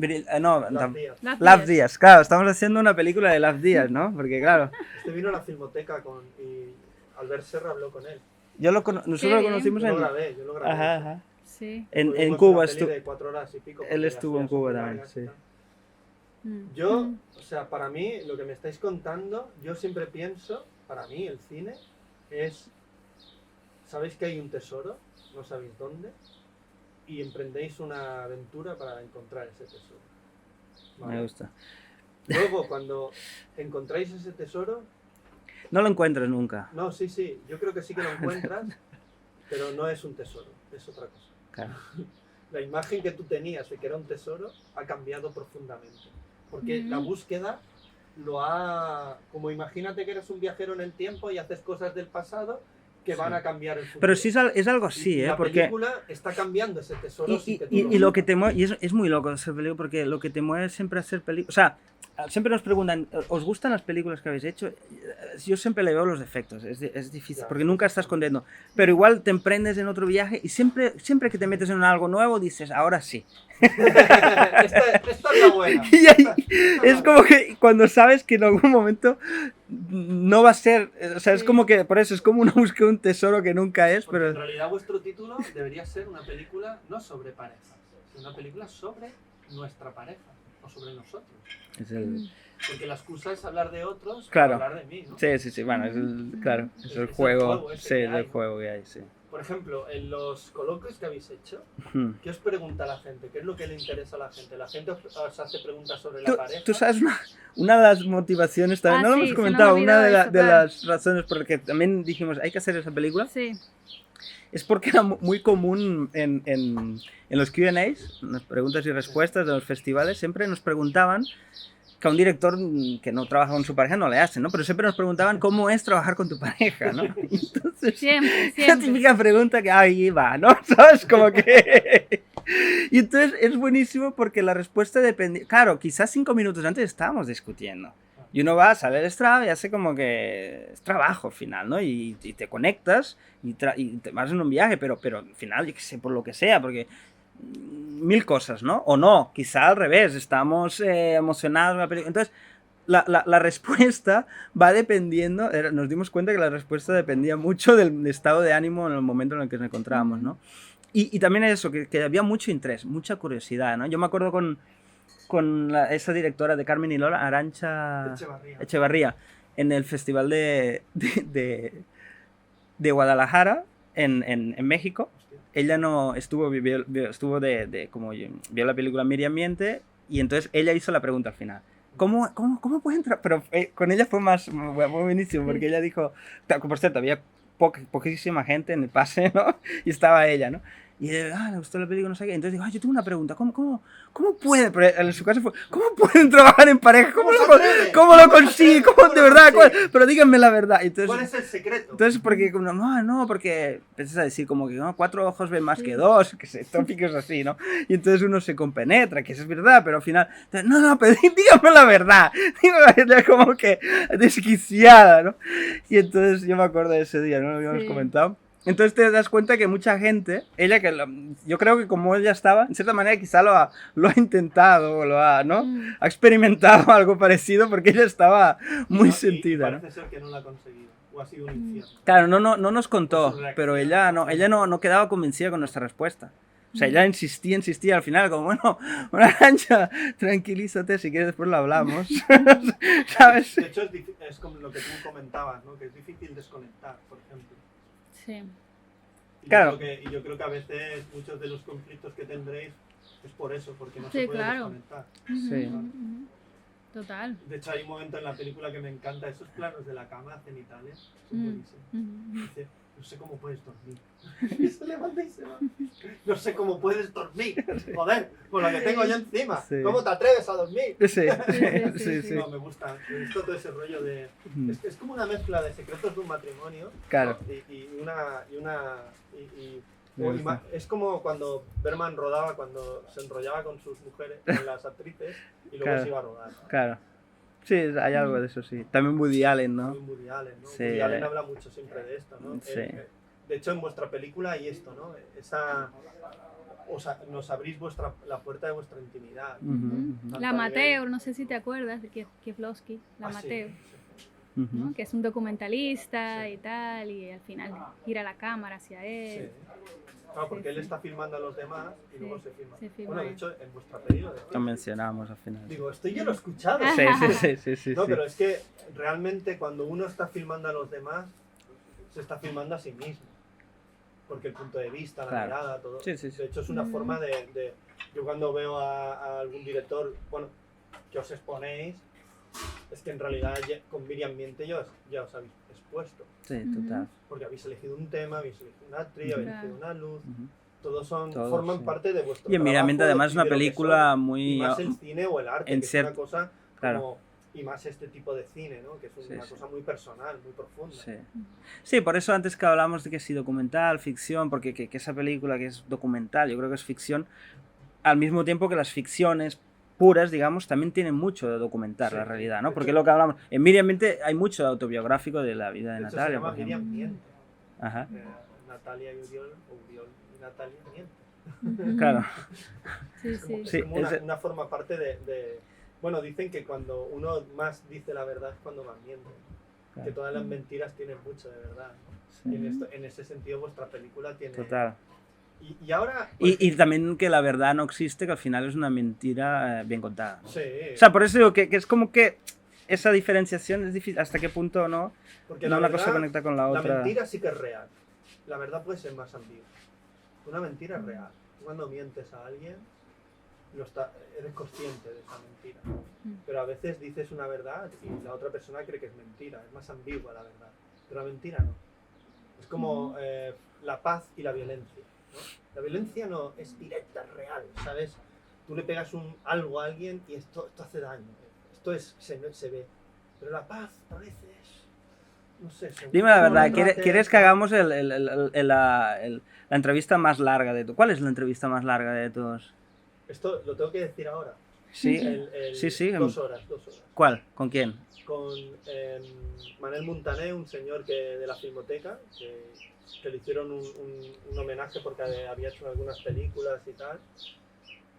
Las Díaz. Love Díaz, claro, estamos haciendo una película de Love Díaz, ¿no? Porque claro, Este vino a la Filmoteca y Albert Serra habló con él. nosotros lo bien. conocimos Yo en... lo grabé, yo lo grabé. Ajá, ajá. Sí. En Tuvimos Cuba una peli estuvo... de 4 horas y pico, él porque estuvo en las tías son Cuba muy también, largas y sí. tal. Yo, o sea, para mí, lo que me estáis contando, yo siempre pienso, para mí el cine es, sabéis que hay un tesoro, no sabéis dónde, y emprendéis una aventura para encontrar ese tesoro. ¿Vale? Me gusta. Luego, cuando encontráis ese tesoro, No lo encuentras nunca. no, sí, yo creo que sí que lo encuentras, pero no es un tesoro, es otra cosa. Claro. La imagen que tú tenías de que era un tesoro ha cambiado profundamente. Porque la búsqueda como imagínate que eres un viajero en el tiempo y haces cosas del pasado que van a cambiar el futuro. Pero sí es algo así, la porque... película está cambiando ese tesoro sin que tú Y lo que te mueve, y es muy loco hacer películas, porque lo que te mueve siempre a hacer películas, o sea, siempre nos preguntan, ¿os gustan las películas que habéis hecho? Yo siempre le veo los defectos, es difícil, Ya. porque nunca estás contento, pero igual te emprendes en otro viaje y siempre que te metes en algo nuevo dices, ahora sí. esta es la buena. Y ahí, es como que cuando sabes que en algún momento no va a ser, o sea, es como que, por eso, es como una búsqueda de un tesoro que nunca es, Porque pero... en realidad vuestro título debería ser una película no sobre parejas, sino una película sobre nuestra pareja o sobre nosotros. Es el... Porque la excusa es hablar de otros Claro. para hablar de mí, ¿no? Sí, bueno, es el, claro, es Es el el juego, juego ese sí, que es el hay, ¿no? juego que hay, sí. Por ejemplo, en los coloquios que habéis hecho, Hmm. ¿qué os pregunta la gente? ¿Qué es lo que le interesa a la gente? ¿La gente os hace preguntas sobre la pareja? Tú sabes una de las motivaciones también, no lo sí, hemos se comentado, nos olvidó una eso, de claro. las razones por las que también dijimos hay que hacer esa película, Sí. es porque era muy común en los Q&As, en las preguntas y respuestas de los festivales, siempre nos preguntaban, que a un director que no trabaja con su pareja no le hacen, ¿no? Pero siempre nos preguntaban cómo es trabajar con tu pareja, ¿no? Y entonces, Siempre, la siempre. típica pregunta que ahí va, ¿no? ¿Sabes? Como que... Y entonces es buenísimo porque la respuesta depende... Claro, quizás 5 minutos antes estábamos discutiendo. Y uno va, sale del Strava y hace como que es trabajo al final, ¿no? Y te conectas y te vas en un viaje, pero al final, yo qué sé, por lo que sea, porque... mil cosas, ¿no? O no, quizá al revés, estamos emocionados con la película. Entonces, la respuesta va dependiendo, nos dimos cuenta que la respuesta dependía mucho del estado de ánimo en el momento en el que nos encontrábamos, ¿no? Y también eso, que había mucho interés, mucha curiosidad, ¿no? Yo me acuerdo con esa directora de Carmen y Lola, Arantxa Echevarría, en el festival de Guadalajara, en México. Ella no estuvo como vio la película Medio Ambiente y entonces ella hizo la pregunta al final. ¿Cómo puede entrar? Pero con ella fue más buenísimo porque ella dijo, por cierto, había poquísima gente en el pase, ¿no? Y estaba ella, ¿no? Y le gustó la película, no sé qué. Entonces digo, yo tengo una pregunta, ¿cómo puede? Pero en su caso fue, ¿cómo pueden trabajar en pareja? ¿Cómo lo consiguen? ¿Cómo de verdad? Pero díganme la verdad. Entonces, ¿cuál es el secreto? Entonces, porque porque empiezas a decir como que 4 ojos ven más que 2, que se tópicos así, ¿no? Y entonces uno se compenetra, que eso es verdad, pero al final, no, pero dígame la verdad. Dígame la verdad, como que desquiciada, ¿no? Y entonces yo me acuerdo de ese día, ¿no? Lo habíamos comentado. Entonces te das cuenta que mucha gente, yo creo que como ella estaba, en cierta manera quizá lo ha intentado, ¿no? Ha experimentado algo parecido porque ella estaba muy sentida, ¿no? Parece ser que no lo ha conseguido, o ha sido un infierno. Claro, no nos contó, pero ella no quedaba convencida con nuestra respuesta. O sea, ella insistía al final, como, bueno, Arantxa, tranquilízate, si quieres después lo hablamos. ¿Sabes? De hecho, es como lo que tú comentabas, ¿no? Que es difícil desconectar, por ejemplo. Sí. Claro. Y yo creo que a veces muchos de los conflictos que tendréis es por eso, porque no Sí, se puede claro. desconectar. Sí. Total. De hecho, hay un momento en la película que me encanta, esos planos de la cama cenitales, son buenísimos. Dice, no sé cómo puedes dormir. Y se levanta y se va. No sé cómo puedes dormir. Joder, con lo que tengo yo encima. Sí. ¿Cómo te atreves a dormir? Sí. No, me gusta todo ese rollo de... Es como una mezcla de secretos de un matrimonio. Claro. Es como cuando Berman rodaba, cuando se enrollaba con sus mujeres, con las actrices, y luego se iba a rodar, ¿no? Claro. Sí, hay algo de eso, sí. También Woody Allen, ¿no? Woody Allen, ¿no? Sí, Woody Allen habla mucho siempre de esto, ¿no? Sí. De hecho, en vuestra película hay esto, ¿no? Nos abrís la puerta de vuestra intimidad. La Amateur, no sé si te acuerdas de Kieslowski, la Amateur. Sí. ¿No? Que es un documentalista y tal, y al final gira la cámara hacia él. Claro, porque Sí, él sí. está filmando a los demás y luego Sí, se filma. se filma Bueno, de él. hecho, en vuestra película. Lo mencionamos al final. Digo, esto yo lo he escuchado. Sí. No, pero es que realmente cuando uno está filmando a los demás, se está filmando a sí mismo. Porque el punto de vista, la Claro. mirada, todo. Sí. De hecho, es una forma de... Yo cuando veo a algún director, bueno, que os exponéis, es que en realidad con Miriam Miente ya os habéis expuesto. Sí, total. Porque habéis elegido un tema, habéis elegido una actriz, habéis Claro. elegido una luz. Ujú. Todos Sí. forman parte de vuestro Y en Miramiento trabajo además es y una de lo que película sois. muy... Y más el cine o el arte, en que es cier- una cosa Claro. como... Y más este tipo de cine, ¿no? Que es Sí, una sí. cosa muy personal, muy profunda. Sí, por eso antes que hablamos de que si documental, ficción, porque que esa película que es documental, yo creo que es ficción, al mismo tiempo que las ficciones puras, digamos, también tienen mucho de documentar Sí. la realidad, ¿no? De Porque hecho- lo que hablamos, en Miriam Miente hay mucho de autobiográfico de la vida de De hecho, Natalia, se llama por ejemplo. Miriam Miente. Ajá, Natalia y Uriol, o Uriol y Natalia Miente. claro. Sí, Es como, sí. es Sí, como una forma parte de... Bueno, dicen que cuando uno más dice la verdad es cuando más miente. Claro. Que todas las mentiras tienen mucho de verdad, ¿no? Y en ese sentido vuestra película tiene... Total. Y ahora... pues, Y también que la verdad no existe, que al final es una mentira bien contada, ¿no? sí, O sea, por eso digo que es como que esa diferenciación es difícil, hasta qué punto no, porque no la una cosa verdad, conecta con la la otra. mentira sí que es real. La verdad puede ser más ambigua. Una mentira es real. Tú cuando mientes a alguien, eres consciente de esa mentira. Pero a veces dices una verdad y la otra persona cree que es mentira. Es más ambigua la verdad. Pero la mentira no. Es como la paz y la violencia, ¿no? La violencia no es directa, es real, ¿sabes? Tú le pegas algo a alguien y esto hace daño. Esto se ve. Pero la paz a veces... No sé, Dime la cómo verdad, lo haces. ¿quieres que hagamos la entrevista más larga de todos? ¿Cuál es la entrevista más larga de todos? Esto lo tengo que decir ahora. Sí, sí. 2 horas. ¿Cuál? ¿Con quién? Con Manel Muntané, un señor de la Filmoteca, que le hicieron un homenaje porque había hecho algunas películas y tal.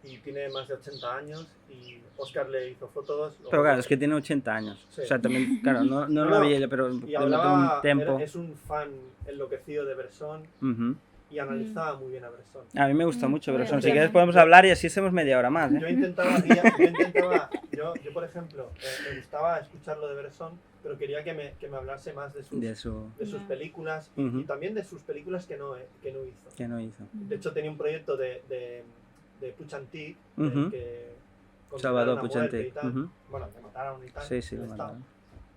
Y tiene más de 80 años y Oscar le hizo fotos. Pero claro, es que tiene 80 años. Sí. O sea, también, claro, no No, lo vi, pero Y le meto hablaba, un tiempo. es un fan enloquecido de Bresson Ujú. y analizaba muy bien a Bresson. A mí me gusta mucho, pero Bueno, si quieres podemos hablar y así hacemos media hora más. Yo ¿eh? intentaba, yo por ejemplo, me gustaba escucharlo de Bresson, pero quería que me hablase más de sus De su... Ya. películas Ujú. y también de sus películas que no hizo. que no hizo. De hecho, tenía un proyecto de Puig Antich, Ujú. que Salvador condenaron a Puig muerte Antich. y tal. Ujú. Bueno, le mataron y tal. Sí, sí, el lo estado. mataron.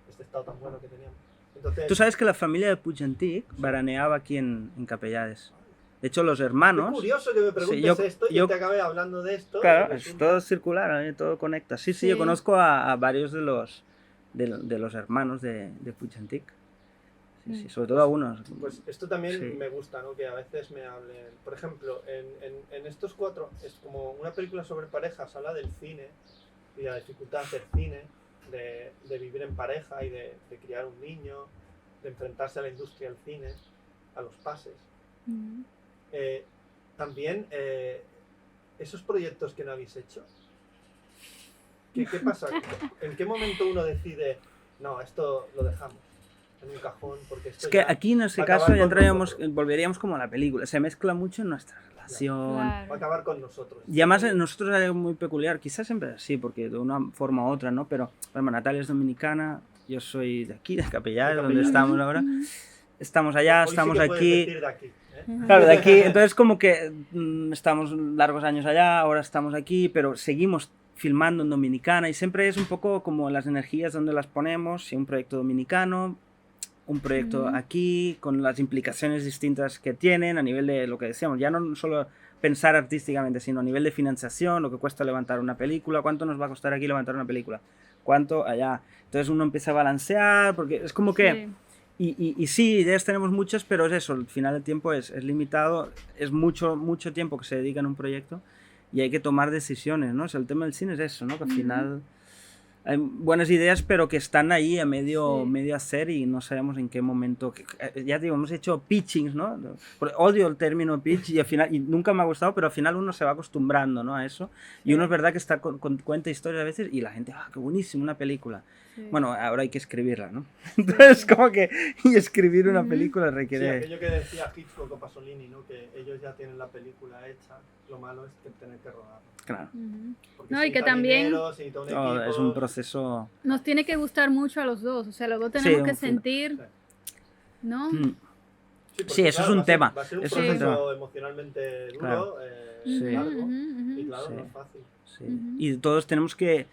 Este estado tan bueno que teníamos. Entonces, Tú sabes que la familia de Puig Antich veraneaba aquí en Capellades. De hecho, los qué hermanos... curioso que me preguntes yo- esto y yo- yo te acabé hablando de esto. Claro, y es resulta- todo circular, ¿eh? Todo conecta. Sí, Sí. yo conozco a varios de los hermanos de Puig Antich. Sí, sobre todo a unos. Pues esto también Sí. me gusta, ¿no? Que a veces me hablen. Por ejemplo, en estos 4, es como una película sobre parejas, habla del cine y de la dificultad de hacer cine, de vivir en pareja y de criar un niño, de enfrentarse a la industria del cine, a los pases. También esos proyectos que no habéis hecho, ¿qué pasa? ¿En qué momento uno decide, no, esto lo dejamos en un cajón? Porque esto Es que ya aquí en ese va a acabar caso ya con entraríamos, nosotros. volveríamos como a la película. Se mezcla mucho en nuestra relación. va a Claro. acabar con nosotros. Y además nosotros hay algo muy peculiar, quizás siempre así, porque de una forma u otra, ¿no? Pero, bueno, Natalia es dominicana, yo soy de aquí, de Capellades, De donde Capellades. estamos ahora. Estamos allá, Hoy sí estamos que puedes aquí. decir de aquí, ¿eh? Claro, de aquí, entonces como que estamos largos años allá, ahora estamos aquí, pero seguimos filmando en Dominicana y siempre es un poco como las energías donde las ponemos, si un proyecto dominicano, un proyecto aquí, con las implicaciones distintas que tienen a nivel de lo que decíamos, ya no solo pensar artísticamente, sino a nivel de financiación, lo que cuesta levantar una película, cuánto nos va a costar aquí levantar una película, cuánto allá. Entonces uno empieza a balancear, porque es como que... Sí. Y sí, ideas tenemos muchas, pero es eso, al final el tiempo es limitado, es mucho tiempo que se dedica en un proyecto y hay que tomar decisiones, ¿no? O sea, el tema del cine es eso, ¿no? Que al final hay buenas ideas, pero que están ahí a medio, Sí. medio hacer y no sabemos en qué momento. Ya digo, hemos hecho pitchings, ¿no? Odio el término pitch y al final, y nunca me ha gustado, pero al final uno se va acostumbrando, ¿no? A eso. Y uno es verdad que está cuenta historias a veces y la gente, ¡ah, qué buenísimo, una película! Sí. Bueno, ahora hay que escribirla, ¿no? Entonces, como que y escribir una película Sí, requiere... aquello que decía Hitchcock o Pasolini, ¿no? Que ellos ya tienen la película hecha, lo malo es que tener que rodar. Claro, Ujú. Porque No, se y que necesita también dinero, se necesita un no, equipo, es un proceso... nos tiene que gustar mucho a los dos, o sea, los dos Sí, tenemos que un- sentir, Sí. ¿no? Mm. porque, Sí, eso es un va a ser- tema. Va a ser un Eso es un proceso tema. emocionalmente duro, Claro. Sí. largo, Ujú, ujú. y claro, Sí. no es fácil. Sí. Ujú. Y todos tenemos que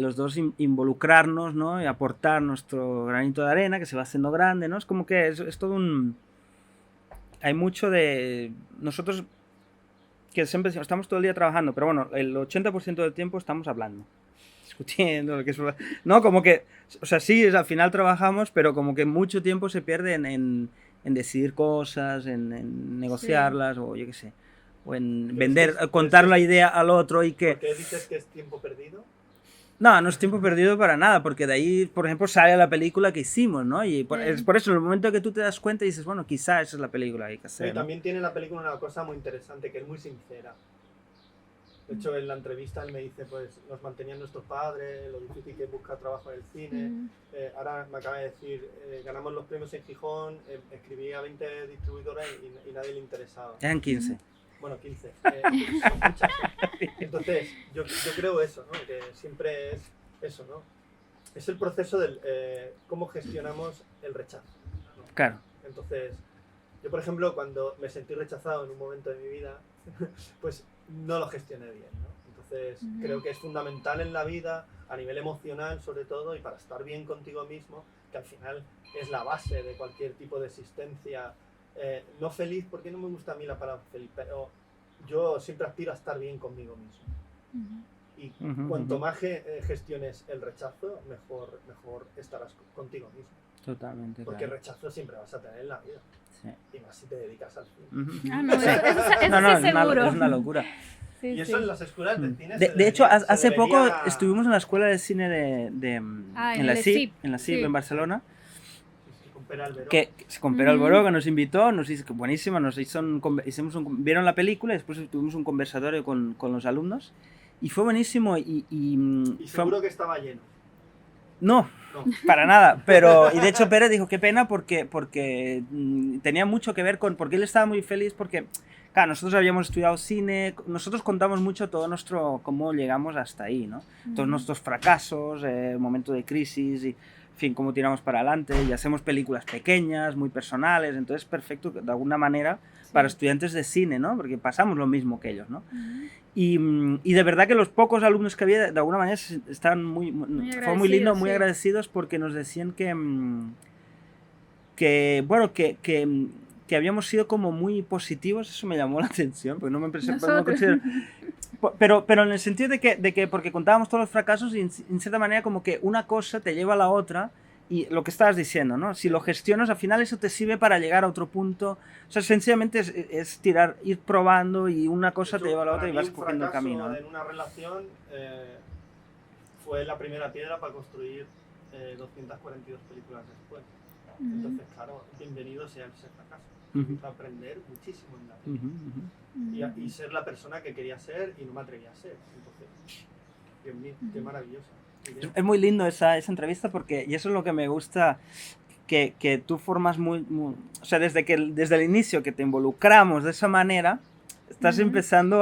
los dos involucrarnos, ¿no? Y aportar nuestro granito de arena, que se va haciendo grande, ¿no? Es como que es todo un... Hay mucho de... Nosotros, que siempre decimos, estamos todo el día trabajando, pero bueno, el 80% del tiempo estamos hablando, discutiendo, lo que es... No, como que... O sea, sí, al final trabajamos, pero como que mucho tiempo se pierde en decidir cosas, en negociarlas, o yo qué sé. O en ¿Crees vender, que es- contar crees la que- idea al otro y que... ¿Por qué dices que es tiempo perdido? No, no es tiempo perdido para nada, porque de ahí, por ejemplo, sale la película que hicimos, ¿no? Y es por eso, en el momento que tú te das cuenta y dices, bueno, quizá esa es la película que hay que hacer, Y ¿no? también tiene la película una cosa muy interesante, que es muy sincera. De hecho, en la entrevista él me dice, pues, nos mantenían nuestros padres, lo difícil que es buscar trabajo en el cine. Ujú. Ahora me acaba de decir, ganamos los premios en Gijón, escribí a 20 distribuidores y nadie le interesaba. Eran 15. Bueno, 15. Son muchas. Entonces, yo creo eso, ¿no? Que siempre es eso, ¿no? Es el proceso del cómo gestionamos el rechazo, ¿no? Claro. Entonces, yo por ejemplo, cuando me sentí rechazado en un momento de mi vida, pues no lo gestioné bien, ¿no? Entonces, Ujú. creo que es fundamental en la vida, a nivel emocional sobre todo, y para estar bien contigo mismo, que al final es la base de cualquier tipo de existencia. No feliz, porque no me gusta a mí la palabra feliz, pero yo siempre aspiro a estar bien conmigo mismo. Ujú. Y Ujú, cuanto ujú. más gestiones el rechazo, mejor estarás contigo mismo. Totalmente, Porque claro. rechazo siempre vas a tener en la vida. Sí. Y más si te dedicas al cine. Ujú. Ah, no, Sí. eso No, sí es seguro. una locura. Sí, Y sí. eso en las escuelas de cine De hecho, hace poco debería- estuvimos en la escuela de cine Ah, en la el CIP, CIP, en la CIP sí. en Barcelona, Sí, sí, con Pere Alberó. que con Pere Alboró, que nos invitó, nos hizo, que buenísima, nos hizo vieron la película y después tuvimos un conversatorio con los alumnos y fue buenísimo Y fue- seguro que estaba lleno. no, No. para nada, pero y de hecho Pérez dijo qué pena porque tenía mucho que ver con, porque él estaba muy feliz porque, claro, nosotros habíamos estudiado cine, nosotros contamos mucho todo nuestro, cómo llegamos hasta ahí, ¿no? Todos nuestros fracasos, momento de crisis y, en fin, cómo tiramos para adelante y hacemos películas pequeñas, muy personales, entonces perfecto de alguna manera para estudiantes de cine, ¿no? Porque pasamos lo mismo que ellos, ¿no? Ujú. Y de verdad que los pocos alumnos que había, de alguna manera, estaban fue muy lindo, agradecidos, muy sí. agradecidos porque nos decían bueno, que habíamos sido como muy positivos, eso me llamó la atención, porque no me no Nosotros. considero... Pero en el sentido de que porque contábamos todos los fracasos y en cierta manera como que una cosa te lleva a la otra y lo que estabas diciendo, ¿no? Si lo gestionas, al final eso te sirve para llegar a otro punto. O sea, sencillamente es tirar, ir probando y una cosa De te hecho, lleva a la para otra y mí vas un cogiendo el fracaso camino, ¿no? en una relación fue la primera piedra para construir 242 películas después. Ujú. Entonces, claro, bienvenido sea ese fracaso. Ujú. Aprender muchísimo en la vida. Ujú, ujú. Y ser la persona que quería ser y no me atrevía a ser. Entonces, qué maravilloso. Es muy lindo esa entrevista porque, y eso es lo que me gusta, que tú formas o sea, desde el inicio que te involucramos de esa manera, estás Ujú. empezando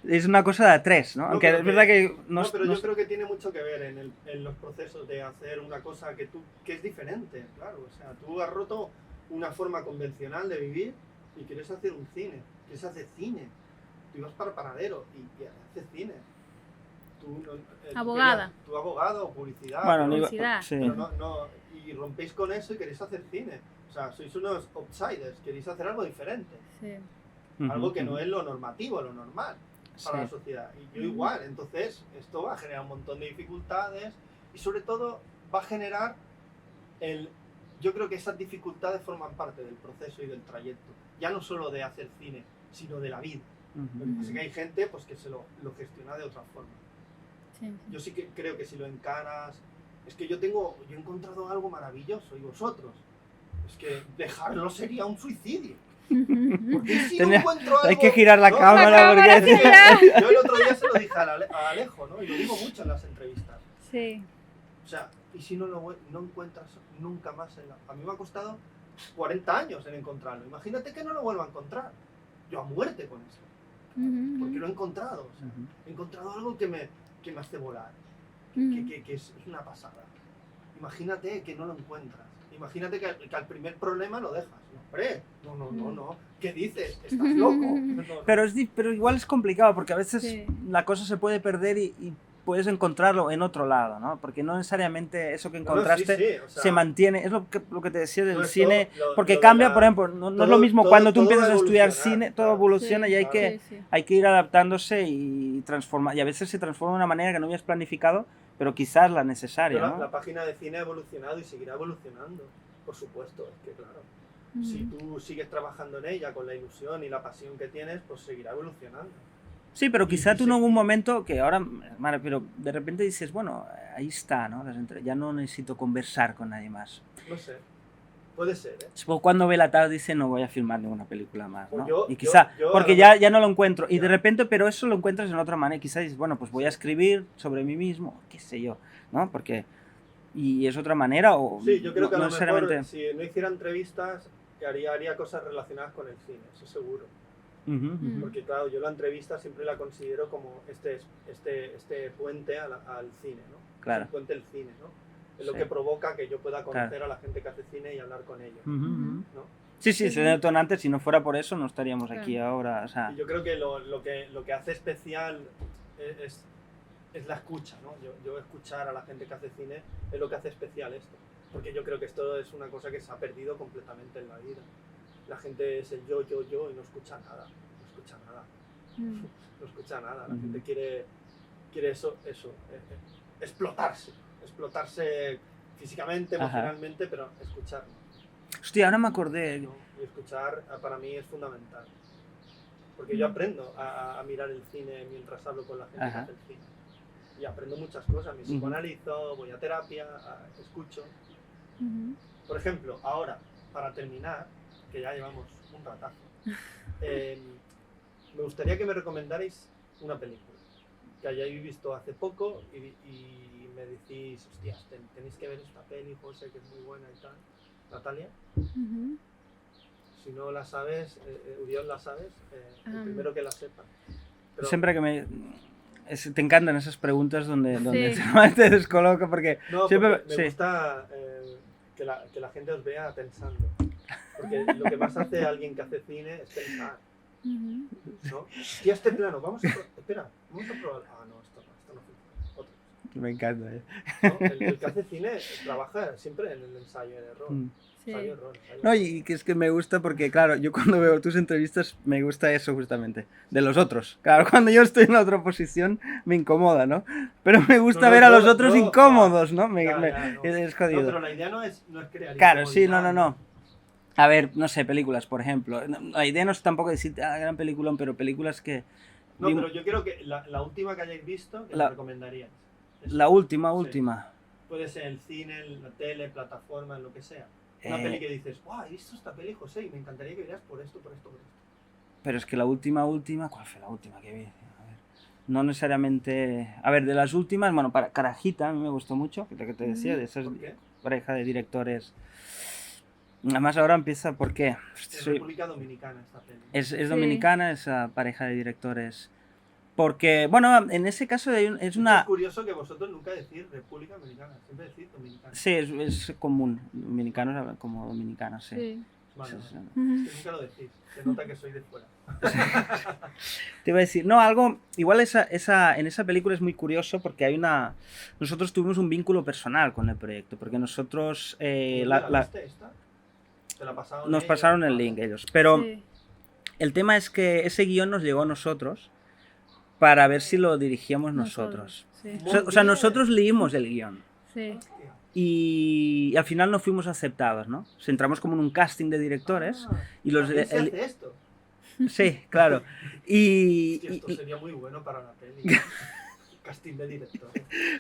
es una cosa de a tres, ¿no? No, Aunque pero es verdad que pero yo creo que tiene mucho que ver en los procesos de hacer una cosa que es diferente, claro. O sea, tú has roto una forma convencional de vivir y quieres hacer un cine, quieres hacer cine. Tú ibas para panadero y haces cine. Tú Abogada. Tú abogado, publicidad. bueno, pero, no iba- Publicidad. sí. pero y rompéis con eso y queréis hacer cine. O sea, sois unos outsiders, queréis hacer algo diferente. Sí. Ujú, Algo que no ujú. es lo normativo, lo normal para la Sí. sociedad. Y yo igual, entonces esto va a generar un montón de dificultades y sobre todo va a generar yo creo que esas dificultades forman parte del proceso y del trayecto, ya no solo de hacer cine, sino de la vida. Lo que Ujú. pasa es que hay gente pues, que se lo gestiona de otra forma. Sí. Yo sí que creo que si lo encaras... Es que yo he encontrado algo maravilloso, y vosotros. Es que dejarlo sería un suicidio. Porque si no encuentro algo... Hay que girar la ¿no? cámara porque... Yo el otro día se lo dije a Alejo, ¿no? Y lo digo mucho en las entrevistas. Sí. O sea, y si no encuentras nunca más a mí me ha costado 40 años en encontrarlo. Imagínate que no lo vuelva a encontrar. Yo a muerte con eso. Porque lo he encontrado. O sea, he encontrado algo que me hace volar. Que es una pasada. Imagínate que no lo encuentras. Imagínate que al primer problema lo dejas. No, hombre, no. ¿Qué dices? ¿Estás loco? No. Pero igual es complicado porque a veces Sí. la cosa se puede perder y puedes encontrarlo en otro lado, ¿no? Porque no necesariamente eso que encontraste Sí, o sea, se mantiene. Es lo que te decía del no, esto, cine. lo porque de cambia, la- por ejemplo, no es todo- lo mismo todo- cuando tú todo empiezas va a estudiar evolucionar, cine, todo claro. evoluciona Sí, y sí, sí. hay que ir adaptándose y transformar. Y a veces se transforma de una manera que no habías planificado, pero quizás la necesaria, Pero ¿no? la página de cine ha evolucionado y seguirá evolucionando. Por supuesto, es que claro. Si tú sigues trabajando en ella con la ilusión y la pasión que tienes, pues seguirá evolucionando. Sí, pero quizá y tú sí. en algún momento que ahora, vale, pero de repente dices, bueno, ahí está, ¿no? Ya no necesito conversar con nadie más. No sé. Puede ser, ¿eh? Supongo cuando ve la tarde dice no voy a filmar ninguna película más, ¿no? Yo- y quizá, yo porque ahora- ya no lo encuentro. Y Ya. de repente, pero eso lo encuentras en otra manera. Quizá dices, bueno, pues voy a escribir sobre mí mismo, qué sé yo, ¿no? Porque, y es otra manera o Sí, yo creo que a no lo mejor necesariamente... si no hiciera entrevistas, haría cosas relacionadas con el cine, eso seguro. Ujú, ujú. Porque claro, yo la entrevista siempre la considero como este puente al cine, ¿no? Claro. Es el puente del cine, ¿no? Es lo Sí. que provoca que yo pueda conocer a la gente que hace cine y hablar con ellos, Ujú, ujú. ¿no? Sí, sí, es detonante. Si no fuera por eso, no estaríamos Claro. aquí ahora. O sea, Y yo creo que lo que hace especial es la escucha, ¿no? Yo escuchar a la gente que hace cine es lo que hace especial esto. Porque yo creo que esto es una cosa que se ha perdido completamente en la vida. La gente es el yo y no escucha nada. No escucha nada. No escucha nada. La Ujú. gente quiere eso, explotarse físicamente, Ajá. emocionalmente, pero escuchar no. hostia, ahora me acordé. ¿No? Y escuchar para mí es fundamental. Porque yo aprendo a mirar el cine mientras hablo con la gente que Ajá. hace el cine. Y aprendo muchas cosas. Me Ujú. psicoanalizo, voy a terapia, escucho. Por ejemplo, ahora, para terminar, que ya llevamos un ratazo, me gustaría que me recomendarais una película que hayáis visto hace poco y me decís, hostias, tenéis que ver esta peli, José, que es muy buena y tal. Natalia, si no la sabes, Uriol la sabes, el primero que la sepa. Pero- Siempre que te encantan esas preguntas donde Sí. te descoloco porque No, siempre... porque me sí. gusta que la gente os vea pensando. Porque lo que más hace alguien que hace cine es pensar, ¿no? Y este plano, espera, vamos a probar. Ah, no, esto no funciona. Otro. Me encanta. ¿No? El que hace cine trabaja siempre en el ensayo y error. Mm. Sí. Ensayo, error, ensayo, No, error. y que es que me gusta porque, claro, yo cuando veo tus entrevistas me gusta eso justamente, de los otros. Claro, cuando yo estoy en la otra posición me incomoda, ¿no? Pero me gusta No, ver a los yo- otros yo- incómodos, ¿no? Ya, no. Es No, jodido. pero la idea no es crear Claro, sí, incomodidad. no. A ver, no sé, películas, por ejemplo. La idea no es tampoco decir, gran peliculón, pero películas que... No, pero yo quiero que la última que hayáis visto, que La- me recomendaríais. Eso. La última. Puede ser el cine, la tele, plataforma, lo que sea. Una Eh. peli que dices, ¡guau! He visto esta peli, José, y me encantaría que vieras por esto. Pero es que la última, ¿cuál fue la última que vi? A ver, no necesariamente... A ver, de las últimas, bueno, para Carajita a mí me gustó mucho, que es lo que te decía, de esas ¿Por qué? pareja de directores. Además ahora empieza, ¿por qué? Es República Dominicana esta peli. Es Sí. dominicana esa pareja de directores. Porque, bueno, en ese caso es Es una... curioso que vosotros nunca decís República Dominicana, siempre decís Dominicana. Sí, es común. Dominicanos hablan como dominicanos, sí. Sí. Vale, Sí, vale. sí. Es que nunca lo decís, se nota que soy de fuera. Te iba a decir, no, algo, igual en esa película es muy curioso porque nosotros tuvimos un vínculo personal con el proyecto, porque nosotros, ¿Dónde la viste esta? ¿Te la pasaron nos ellos? pasaron el Vale. link ellos, pero Sí. el tema es que ese guión nos llegó a nosotros para ver si lo dirigíamos nosotros. Sí. O sea, Muy bien. nosotros leímos el guión Sí. Hostia. y al final no fuimos aceptados, ¿no? O sea, entramos como en un casting de directores Ah, y los... ¿también se hace esto? sí, claro. Hostia, esto Y, sería muy bueno para la peli. Casting de director.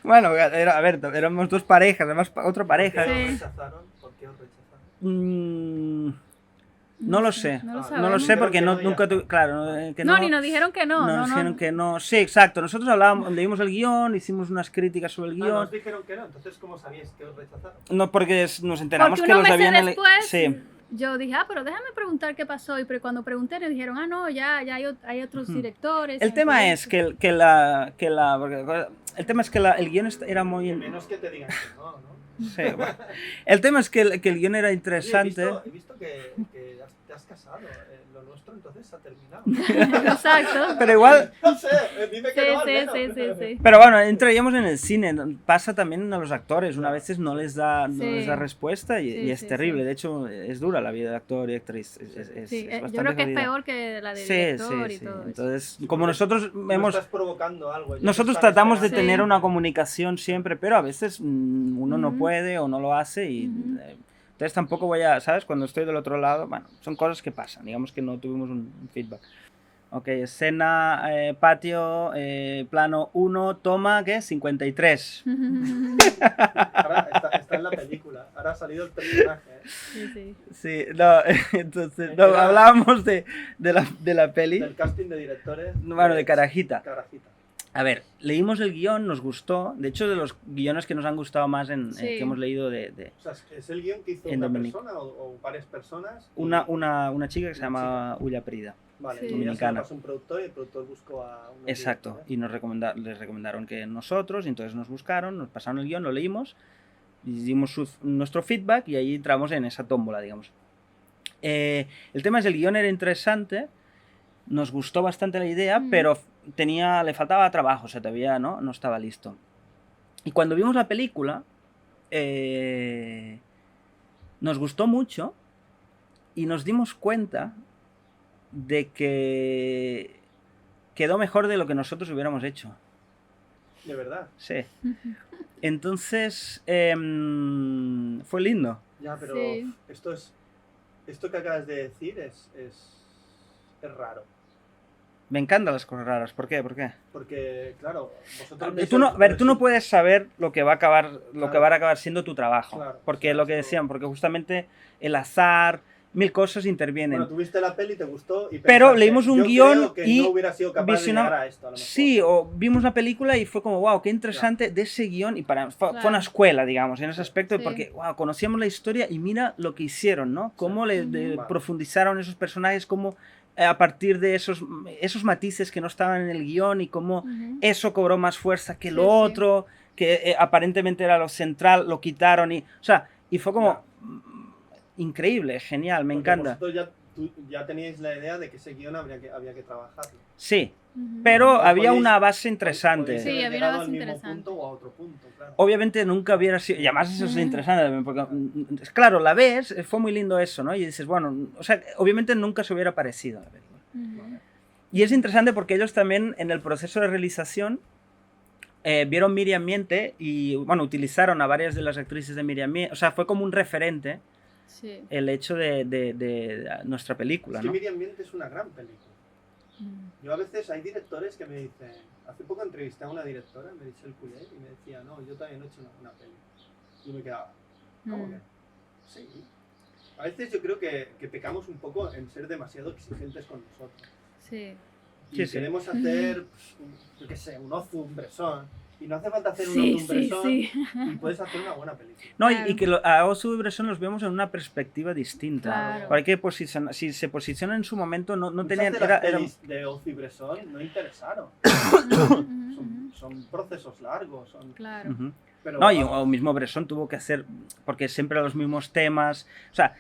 Bueno, a ver, éramos dos parejas, además otra pareja. ¿Por qué Sí. os rechazaron? ¿Por qué os rechazaron? No lo sé. No lo Ah, No lo sabemos. sé porque Dijeron no, que no, nunca ya está. claro, que No, ni nos dijeron que no. nos No, dijeron no. que no. Sí, exacto. Nosotros hablábamos, leímos el guión, hicimos unas críticas sobre el Ah, guión. nos dijeron que no, entonces ¿cómo sabíais que os rechazaron? No, porque nos enteramos Porque que unos los meses habían después, Sí. yo dije, pero déjame preguntar qué pasó. Y cuando pregunté, me dijeron, no, ya hay otros directores. El tema es que el tema es que el guión era Que muy menos que te digan que no, ¿no? sí, bueno. El tema es que el guión era Oye, interesante. he visto que te has casado. Lo nuestro entonces ha terminado. Exacto. Pero igual, No sé, dime que no al Sí, menos. sí. pero bueno, entraríamos en el cine. Pasa también a los actores. Una veces no les da Sí. respuesta y, Sí, y es sí, terrible. sí. De hecho, es dura la vida de actor y actriz. Sí, es yo bastante creo que es jodida. peor que la de Sí, director y sí. todo eso. Entonces, Sí, como porque nosotros Tú hemos estás provocando algo. ellos Nosotros están tratamos de esperando. tener una comunicación siempre, pero a veces uno no Ujú. puede o no lo hace y Ujú. entonces tampoco voy a, ¿sabes? Cuando estoy del otro lado, bueno, son cosas que pasan, digamos que no tuvimos un feedback. Ok, escena, patio, plano 1, toma, ¿qué? 53. Ahora está en la película. Ahora ha salido el personaje. Sí. Sí, no, entonces, no, hablábamos de la peli, Del casting de directores. bueno, de Carajita. Carajita. A ver, leímos el guión, nos gustó, de hecho de los guiones que nos han gustado más Sí. que hemos leído de O sea, ¿es el guión que hizo En una Dominic. persona o varias personas? Y- una chica que se Una llama Ulla Prida. Vale, Sí. y ya se lo Dominicana. pasó un productor y el productor buscó a un Exacto, y les recomendaron que nosotros, y entonces nos buscaron, nos pasaron el guión, lo leímos, y dimos nuestro feedback y ahí entramos en esa tómbola, digamos. El tema es el guión era interesante, nos gustó bastante la idea, pero le faltaba trabajo, o sea, todavía no estaba listo. Y cuando vimos la película, nos gustó mucho y nos dimos cuenta de que quedó mejor de lo que nosotros hubiéramos hecho. De verdad. Sí. Entonces, fue lindo. Ya, pero Sí. esto que acabas de decir es raro. Me encantan las cosas raras. ¿Por qué? Porque, claro, vosotros... veis Tú no, el- a ver, tú no puedes saber lo que va a acabar, lo que Claro. va a acabar siendo tu trabajo. Claro, Porque claro, lo que esto- decían, porque justamente el azar, mil cosas intervienen. Bueno, tuviste la peli, te gustó y Pero pensaste, leímos un yo guión creo que y no hubiera sido capaz visionaba- de llegar a esto, a lo mejor. Sí, o vimos la película y fue como, wow, qué interesante de ese guión. Y fue Claro. una escuela, digamos, en ese aspecto, Sí. porque, wow, conocíamos la historia y mira lo que hicieron, ¿no? Cómo le Vale. profundizaron esos personajes, cómo a partir de esos matices que no estaban en el guión y cómo Ujú. eso cobró más fuerza que Sí, lo sí. otro, que aparentemente era lo central, lo quitaron y, o sea, y fue como increíble, genial, me Porque encanta. Vosotros ya teníais la idea de que ese guión había que trabajarlo. Sí, Ujú. pero No había podéis- una base interesante. Podéis Sí, haber había una llegado base al mismo interesante. punto o a otro punto, claro. Obviamente nunca hubiera sido, y además eso es interesante también, porque claro, la ves, fue muy lindo eso, ¿no? Y dices, bueno, o sea, obviamente nunca se hubiera parecido a la película. Ujú. Y es interesante porque ellos también en el proceso de realización vieron Miriam Miente y, bueno, utilizaron a varias de las actrices de Miriam Miente, o sea, fue como un referente Sí. el hecho de nuestra película, Es que ¿no? Miriam Miente es una gran película. Mm. Yo a veces hay directores que me dicen, hace poco entrevisté a una directora, Meritxell Culler, y me decía, no, yo también he hecho una peli. Y me quedaba, ¿cómo Mm. que? Sí. A veces yo creo que pecamos un poco en ser demasiado exigentes con nosotros. Sí. Y Sí, sí. queremos hacer, pues, yo qué sé, un Ozu, un Bresson. Y no hace falta hacer un Sí, Ozu, un sí, Bresson, sí. y puedes hacer una buena película. No, Claro. y que a Osu y Bresson los vemos en una perspectiva distinta. Claro. Hay que si se posiciona en su momento, no Muchas tenían... de las Era, pelis de Ozu y Bresson no interesaron. Ujú. Son procesos largos. Claro. Ujú. Pero, No, y vamos, o mismo Bresson tuvo que hacer, porque siempre los mismos temas, o sea,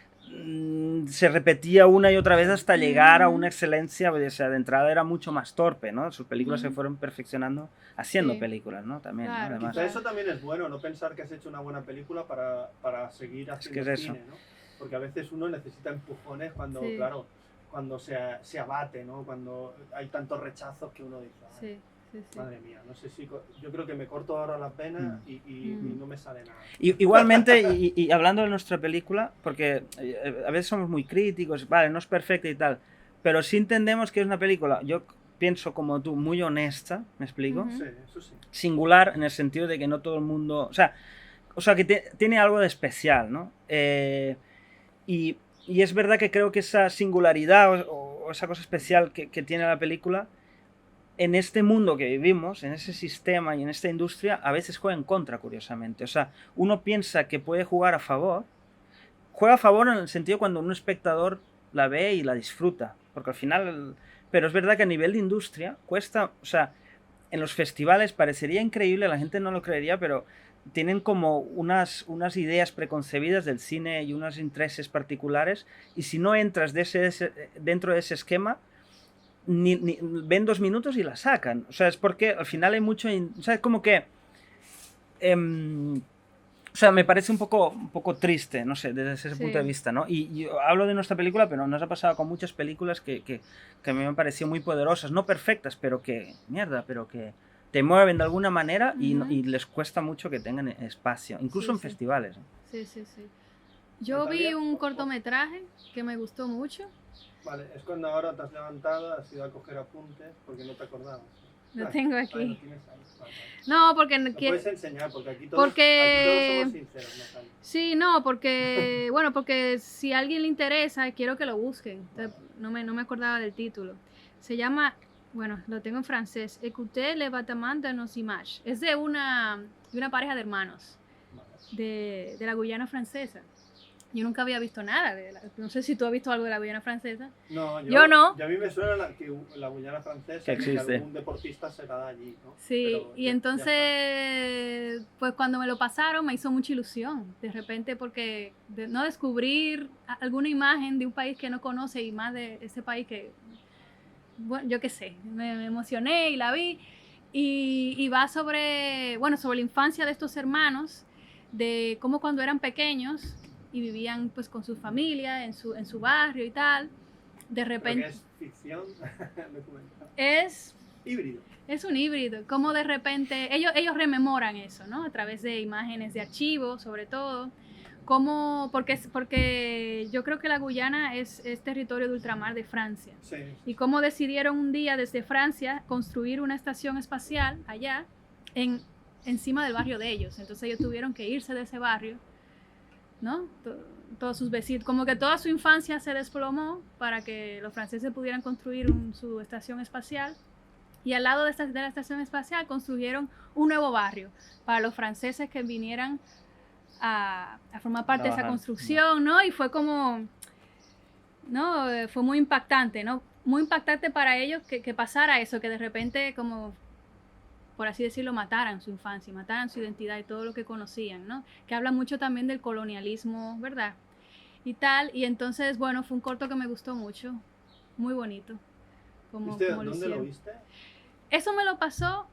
se repetía una y otra vez hasta llegar a una excelencia, o sea, de entrada era mucho más torpe, ¿no? Sus películas se fueron perfeccionando haciendo Sí. películas, ¿no? También, ¿no? Claro, Además. quizá eso también es bueno, no pensar que has hecho una buena película para seguir haciendo que es eso. cine, ¿no? Porque a veces uno necesita empujones cuando, Sí. claro, cuando se abate, ¿no? Cuando hay tantos rechazos que uno dice, "Ay, Sí, sí, sí. madre mía, no sé si... yo creo que me corto ahora las venas y no me sale nada. Igualmente, y hablando de nuestra película, porque a veces somos muy críticos, vale, no es perfecta y tal, pero sí entendemos que es una película, yo pienso como tú, muy honesta, ¿me explico? Ujú. Sí, eso sí. Singular en el sentido de que no todo el mundo... O sea que tiene algo de especial, ¿no? Y es verdad que creo que esa singularidad o esa cosa especial que tiene la película, en este mundo que vivimos, en ese sistema y en esta industria, a veces juega en contra, curiosamente. O sea, uno piensa que puede jugar a favor. Juega a favor en el sentido cuando un espectador la ve y la disfruta. Porque al final... Pero es verdad que a nivel de industria cuesta... O sea, en los festivales parecería increíble, la gente no lo creería, pero tienen como unas ideas preconcebidas del cine y unos intereses particulares, y si no entras dentro de ese esquema, ven 2 minutos y la sacan. O sea, es porque al final hay mucho... O sea, es como que... o sea, me parece un poco triste, no sé, desde ese punto de vista, ¿no? Y yo hablo de nuestra película, pero nos ha pasado con muchas películas que a mí me han parecido muy poderosas, no perfectas, pero que te mueven de alguna manera y les cuesta mucho que tengan espacio, incluso en festivales. Sí. Yo vi un cortometraje que me gustó mucho. Vale, es cuando ahora te has levantado, has ido a coger apuntes porque no te acordabas. Lo tengo aquí. Lo tienes ahí. Vale. No, porque... Lo puedes enseñar porque aquí todos somos sinceros, Natalia. Sí, no, porque... Bueno, porque si a alguien le interesa, quiero que lo busquen. No me acordaba del título. Se llama... Bueno, lo tengo en francés. Écoutez le battement de nos images. Es de una pareja de hermanos de la Guyana francesa. Yo nunca había visto nada no sé si tú has visto algo de la Guyana francesa. No, yo no. Y a mí me suena que la Guyana francesa, que existe. Que algún deportista será de allí, ¿no? Sí, pero y entonces, pues cuando me lo pasaron me hizo mucha ilusión, de repente, porque no descubrir alguna imagen de un país que no conoce y más de ese país que, bueno, yo qué sé, me emocioné y la vi, y va sobre la infancia de estos hermanos, de cómo cuando eran pequeños y vivían pues con su familia en su barrio y tal, de repente... ¿Es ficción? Documental. Es híbrido. Es un híbrido, como de repente ellos rememoran eso, ¿no? A través de imágenes de archivo, sobre todo, porque yo creo que la Guyana es territorio de ultramar de Francia. Sí. Y cómo decidieron un día desde Francia construir una estación espacial allá, encima del barrio de ellos. Entonces ellos tuvieron que irse de ese barrio, ¿no? Todos sus vecinos, como que toda su infancia se desplomó para que los franceses pudieran construir su estación espacial. Y al lado de la estación espacial construyeron un nuevo barrio para los franceses que vinieran a formar parte de esa construcción, ¿no? Y fue como, ¿no? Fue muy impactante, ¿no? Muy impactante para ellos que pasara eso, que de repente, como, por así decirlo, mataran su infancia, mataran su identidad y todo lo que conocían, ¿no? Que habla mucho también del colonialismo, ¿verdad? Y tal, y entonces, bueno, fue un corto que me gustó mucho, muy bonito. ¿Dónde lo viste? Eso me lo pasó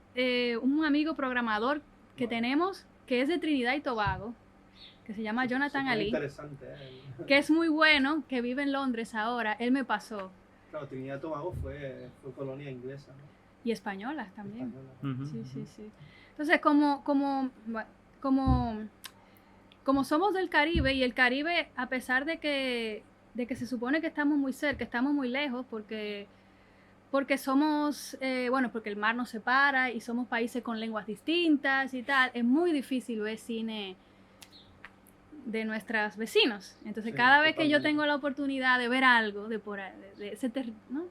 un amigo programador que tenemos, que es de Trinidad y Tobago, que se llama Jonathan Ali, interesante, que es muy bueno, que vive en Londres ahora. Él me pasó. Claro, Trinidad y Tobago fue colonia inglesa, ¿no? Y española también. Española. Sí. Entonces, como somos del Caribe, y el Caribe, a pesar de que se supone que estamos muy cerca, estamos muy lejos, porque somos, porque el mar nos separa y somos países con lenguas distintas y tal, es muy difícil ver cine de nuestros vecinos. Entonces, cada vez que yo tengo la oportunidad de ver algo de ese ¿no?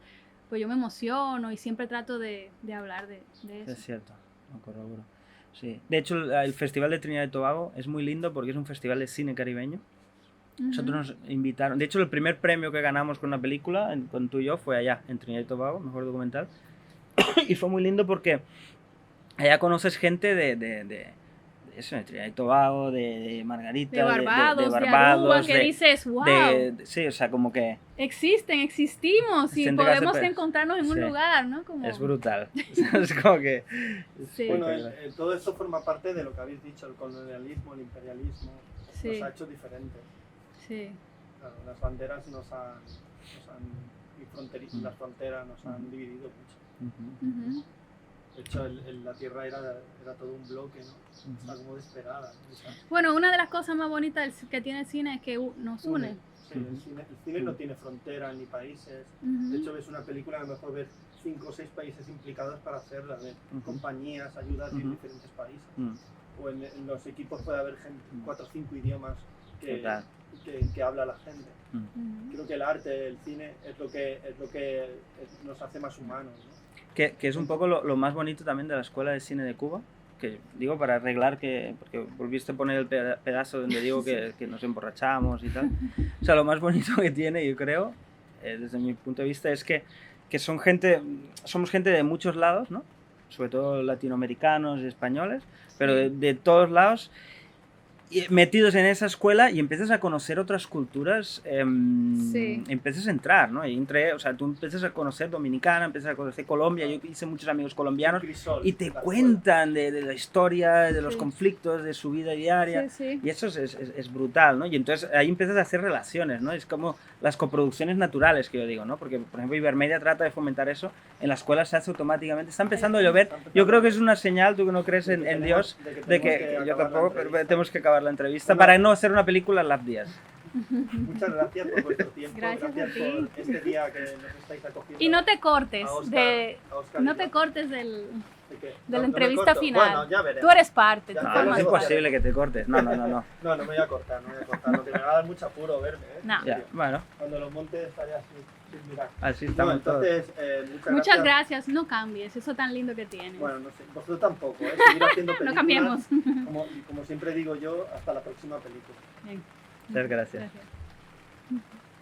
Pues yo me emociono y siempre trato de hablar de eso. Es cierto, lo corroboro. Sí. De hecho, el Festival de Trinidad y Tobago es muy lindo porque es un festival de cine caribeño. Nosotros nos invitaron, de hecho el primer premio que ganamos con una película, con tú y yo, fue allá, en Trinidad y Tobago, mejor documental. Y fue muy lindo porque allá conoces gente de eso, de Trinidad y Tobago, de Margarita, de Barbados, de Aruba, que dices, wow. Sí, o sea, como que... Existimos y podemos encontrarnos en un lugar, ¿no? Como... Es brutal. Es como que... Sí. Bueno, todo esto forma parte de lo que habéis dicho, el colonialismo, el imperialismo, nos ha hecho diferentes. Sí. Claro, las banderas las fronteras nos han dividido mucho. De hecho, la Tierra era todo un bloque, ¿no? Está como despegada, ¿no? Bueno, una de las cosas más bonitas que tiene el cine es que nos une. Sí, el cine no tiene fronteras ni países. De hecho, ves una película, a lo mejor ves 5 o 6 países implicados para hacerla, de compañías, ayudas en diferentes países. O en los equipos puede haber gente, 4 o 5 idiomas que habla la gente. Creo que el arte, el cine, es lo que nos hace más humanos, ¿no? Que es un poco lo más bonito también de la Escuela de Cine de Cuba, que digo para arreglar porque volviste a poner el pedazo donde digo que nos emborrachamos y tal. O sea, lo más bonito que tiene, yo creo, desde mi punto de vista, es que somos gente de muchos lados, ¿no? Sobre todo latinoamericanos y españoles, pero de todos lados, metidos en esa escuela, y empiezas a conocer otras culturas, empiezas a entrar, ¿no? O sea, tú empiezas a conocer Dominicana, empiezas a conocer Colombia, yo hice muchos amigos colombianos, y te cuentan de la historia, de los conflictos, de su vida diaria, y eso es brutal, ¿no? Y entonces ahí empiezas a hacer relaciones, ¿no? Es como las coproducciones naturales que yo digo, ¿no? Porque, por ejemplo, Ibermedia trata de fomentar eso, en la escuela se hace automáticamente, está empezando a llover, yo creo que es una señal, tú que no crees en Dios, de que yo tampoco, pero tenemos que acabar la entrevista para no hacer una película en las días. Muchas gracias por vuestro tiempo, Gracias gracias por este día que nos estáis acogiendo. Y no te cortes, a Oscar no y te yo. cortes de ¿De qué? la No me entrevista corto. final. Bueno, ya veremos. Tú eres parte. Ya tú no, No, formas es parte. imposible que te cortes, no. No, no me voy a cortar, lo que me va a dar mucho apuro verme, ¿eh? No. Ya, bueno, Cuando los montes estaré así, sin mirar. así No, estamos todos. entonces, Muchas gracias, no cambies eso tan lindo que tienes. Bueno, no sé, vosotros tampoco, ¿eh? Seguir haciendo películas. No cambiemos. Como siempre digo yo, hasta la próxima película. Bien. Muchas gracias. Gracias.